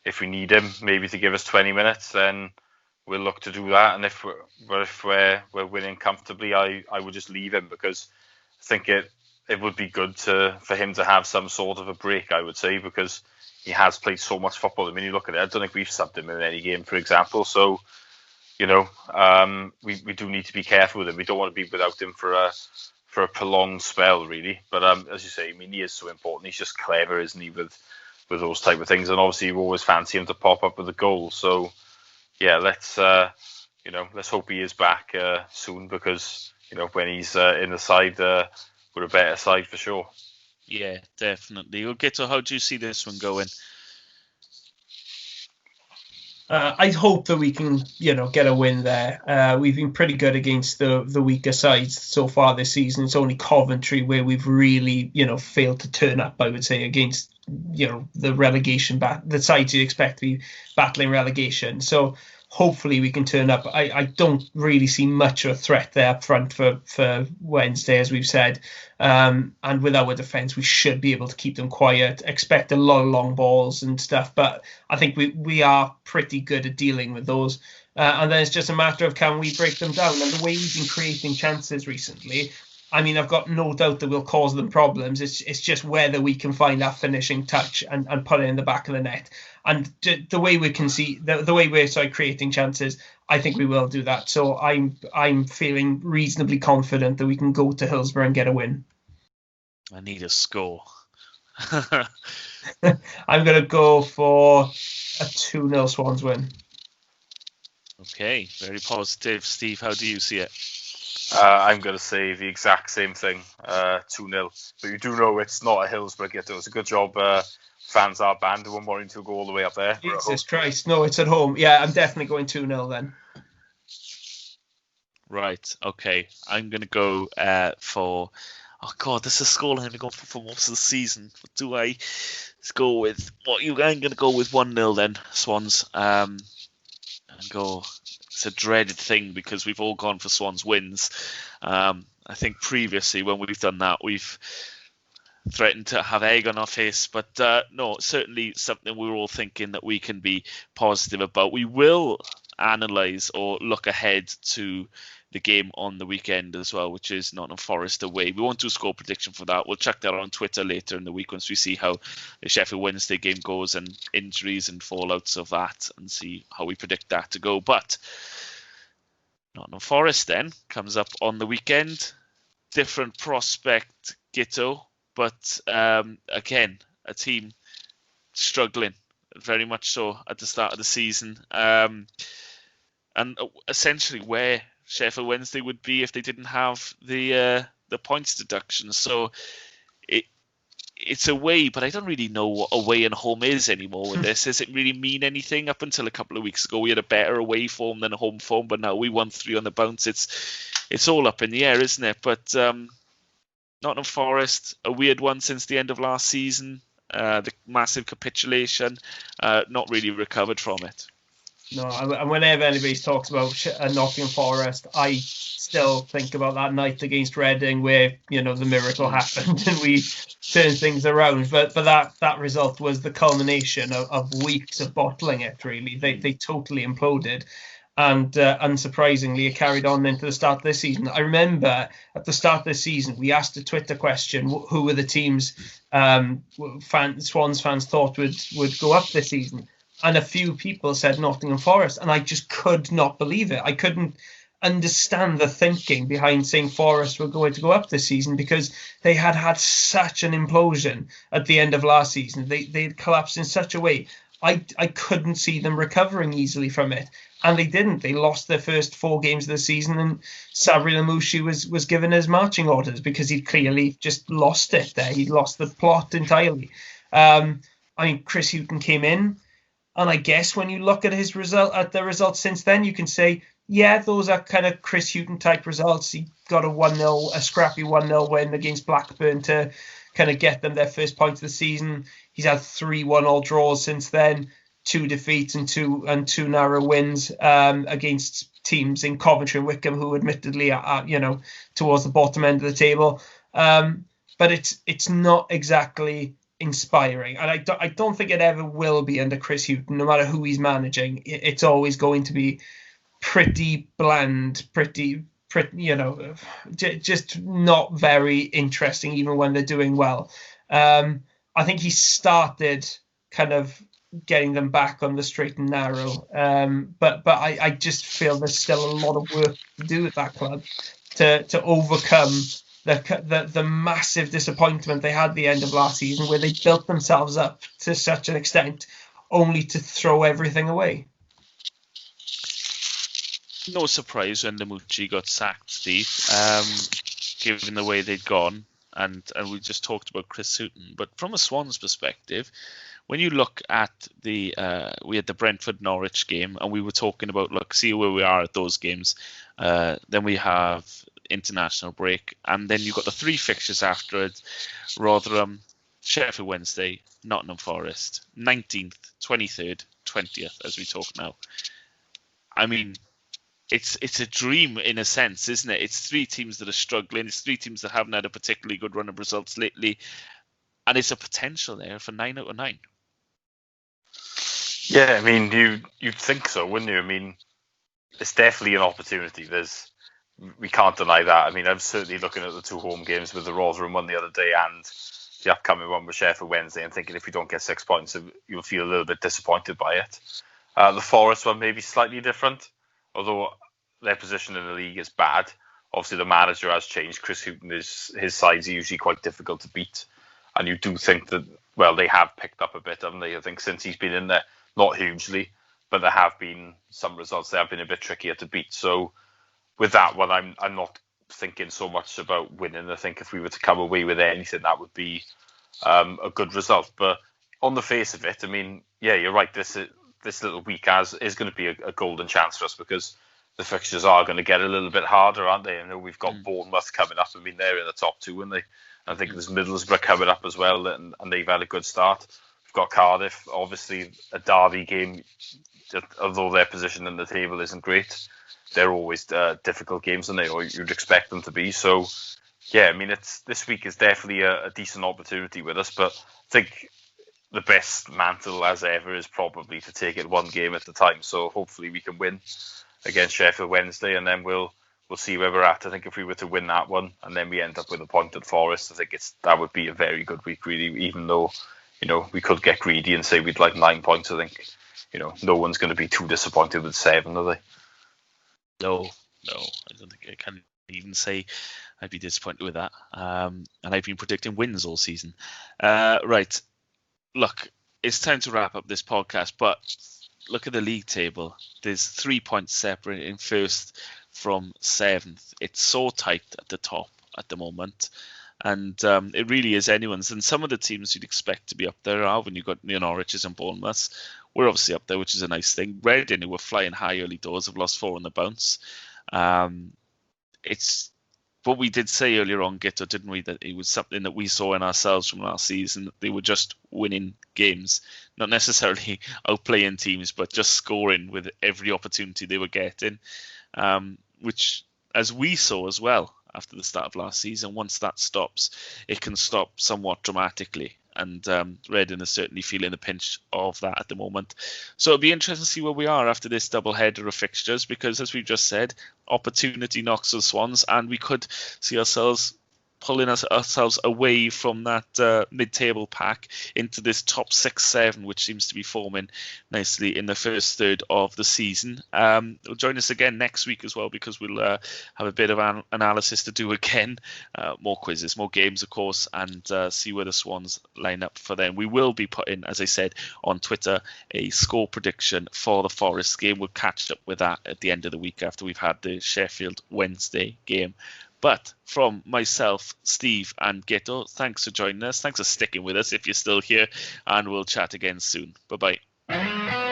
Speaker 3: if we need him, maybe to give us 20 minutes, then we'll look to do that. And if we're winning comfortably, I would just leave him, because I think it would be good for him to have some sort of a break, I would say, because he has played so much football. I mean, you look at it, I don't think we've subbed him in any game, for example. So, we do need to be careful with him. We don't want to be without him for a prolonged spell, really. But as you say, I mean, he is so important. He's just clever, isn't he, with those type of things, and obviously you always fancy him to pop up with a goal. So yeah, let's hope he is back soon, because when he's in the side, we're a better side for sure.
Speaker 1: Yeah, definitely. We'll get to, how do you see this one going?
Speaker 2: I hope that we can, get a win there. We've been pretty good against the weaker sides so far this season. It's only Coventry where we've really, failed to turn up, I would say, against, the relegation, the sides you expect to be battling relegation. So hopefully we can turn up. I don't really see much of a threat there up front for Wednesday, as we've said. And with our defence, we should be able to keep them quiet, expect a lot of long balls and stuff. But I think we are pretty good at dealing with those. And then it's just a matter of, can we break them down? And the way we've been creating chances recently, I mean, I've got no doubt that we'll cause them problems. It's just whether we can find that finishing touch and put it in the back of the net. And the way we can see the way we're creating chances, I think we will do that. So I'm feeling reasonably confident that we can go to Hillsborough and get a win.
Speaker 1: I need a score.
Speaker 2: I'm going to go for a 2-0 Swans win.
Speaker 1: Okay, very positive. Steve, how do you see it?
Speaker 3: I'm going to say the exact same thing, 2-0. But you do know it's not a Hillsborough get. It was a good job fans are banned. They won't want to go all the way up there.
Speaker 2: Jesus Christ. No, it's at home. Yeah, I'm definitely going 2-0 then.
Speaker 1: Right. Okay. I'm going to go for... Oh, God, this is a scoreline I've gone for most of the season. Do I go with... I'm going to go with 1-0 then, Swans. And go... It's a dreaded thing because we've all gone for Swans wins. I think previously when we've done that, we've threatened to have egg on our face. But no, certainly something we're all thinking that we can be positive about. We will analyse or look ahead to the game on the weekend as well, which is Nottingham Forest away. We won't do a score prediction for that. We'll check that on Twitter later in the week once we see how the Sheffield Wednesday game goes and injuries and fallouts of that and see how we predict that to go. But Nottingham Forest then comes up on the weekend. Different prospect, Guto, but again, a team struggling very much so at the start of the season. And essentially where Sheffield Wednesday would be if they didn't have the points deduction. So it's away, but I don't really know what away and home is anymore with this. Does it really mean anything? Up until a couple of weeks ago, we had a better away form than a home form, but now we won 3 on the bounce. It's all up in the air, isn't it? But Nottingham Forest, a weird one since the end of last season. The massive capitulation, not really recovered from it.
Speaker 2: No, and whenever anybody talks about Nottingham Forest, I still think about that night against Reading where, the miracle happened and we turned things around. But that result was the culmination of weeks of bottling it, really. They totally imploded. And unsurprisingly, it carried on into the start of this season. I remember at the start of this season, we asked a Twitter question, who were the teams Swans fans thought would go up this season? And a few people said Nottingham Forest, and I just could not believe it. I couldn't understand the thinking behind saying Forest were going to go up this season because they had such an implosion at the end of last season. They collapsed in such a way. I couldn't see them recovering easily from it. And they didn't. They lost their first 4 games of the season, and Sabri Lamouchi was given his marching orders because he'd clearly just lost it there. He'd lost the plot entirely. Chris Hughton came in, and I guess when you look at the results since then, you can say, yeah, those are kind of Chris Hughton type results. He got a scrappy 1-0 win against Blackburn to kind of get them their first point of the season. He's had 3 1-all draws since then, 2 defeats and two narrow wins against teams in Coventry and Wickham, who admittedly are towards the bottom end of the table. But it's not exactly inspiring, and I don't think it ever will be under Chris Hughton. No matter who he's managing, it's always going to be pretty bland, pretty just not very interesting, even when they're doing well. I think he started kind of getting them back on the straight and narrow, but I just feel there's still a lot of work to do at that club to overcome the massive disappointment they had at the end of last season, where they built themselves up to such an extent only to throw everything away.
Speaker 1: No surprise when Lamouchi got sacked, Steve, given the way they'd gone, and we just talked about Chris Hughton. But from a Swans perspective, when you look at we had the Brentford Norwich game, and we were talking about, see where we are at those games. Then we have international break, and then you've got the 3 fixtures after it: Rotherham, Sheffield Wednesday, Nottingham Forest, 19th, 23rd, 20th, as we talk now. I mean, it's a dream in a sense, isn't it? It's 3 teams that are struggling. It's 3 teams that haven't had a particularly good run of results lately, and it's a potential there for 9 out of 9.
Speaker 3: Yeah, I mean, you'd think so, wouldn't you? I mean, it's definitely an opportunity. We can't deny that. I mean, I'm certainly looking at the 2 home games with the Rotherham one the other day and the upcoming one with Sheffield Wednesday, and thinking if we don't get 6 points, you'll feel a little bit disappointed by it. The Forest one may be slightly different, although their position in the league is bad. Obviously, the manager has changed. Chris Hughton, his sides are usually quite difficult to beat, and you do think that, well, they have picked up a bit, haven't they? I think since he's been in there, not hugely, but there have been some results that have been a bit trickier to beat. So with that one, I'm not thinking so much about winning. I think if we were to come away with anything, that would be a good result. But on the face of it, I mean, yeah, you're right. This little week is going to be a golden chance for us because the fixtures are going to get a little bit harder, aren't they? I know we've got Bournemouth coming up. I mean, they're in the top two, and I think there's Middlesbrough coming up as well, and they've had a good start. We've got Cardiff, obviously a derby game. Although their position in the table isn't great, they're always difficult games, and you'd expect them to be. So, yeah, I mean, this week is definitely a decent opportunity with us, but I think the best mantle as ever is probably to take it one game at a time. So hopefully we can win against Sheffield Wednesday, and then we'll see where we're at. I think if we were to win that one and then we end up with a point at Forest, I think that would be a very good week, really. Even though we could get greedy and say we'd like 9 points, I think no one's going to be too disappointed with 7, are they?
Speaker 1: No, I don't think I can even say I'd be disappointed with that. And I've been predicting wins all season. Right. Look, it's time to wrap up this podcast, but look at the league table. There's 3 points separating first from 7th. It's so tight at the top at the moment. And it really is anyone's. And some of the teams you'd expect to be up there are when you've got Norwich's and Bournemouths. We're obviously up there, which is a nice thing. Reading, who were flying high early doors, have lost 4 on the bounce. But we did say earlier on, Guto, didn't we, that it was something that we saw in ourselves from last season. They were just winning games, not necessarily outplaying teams, but just scoring with every opportunity they were getting, which, as we saw as well after the start of last season, once that stops, it can stop somewhat dramatically. And Reading is certainly feeling the pinch of that at the moment. So it'll be interesting to see where we are after this double header of fixtures, because as we've just said, opportunity knocks the Swans, and we could see ourselves pulling ourselves away from that mid-table pack into this top 6-7, which seems to be forming nicely in the first third of the season. Join us again next week as well, because we'll have a bit of analysis to do again. More quizzes, more games, of course, and see where the Swans line up for them. We will be putting, as I said, on Twitter, a score prediction for the Forest game. We'll catch up with that at the end of the week after we've had the Sheffield Wednesday game. But from myself, Steve, and Guto, thanks for joining us. Thanks for sticking with us if you're still here, and we'll chat again soon. Bye-bye.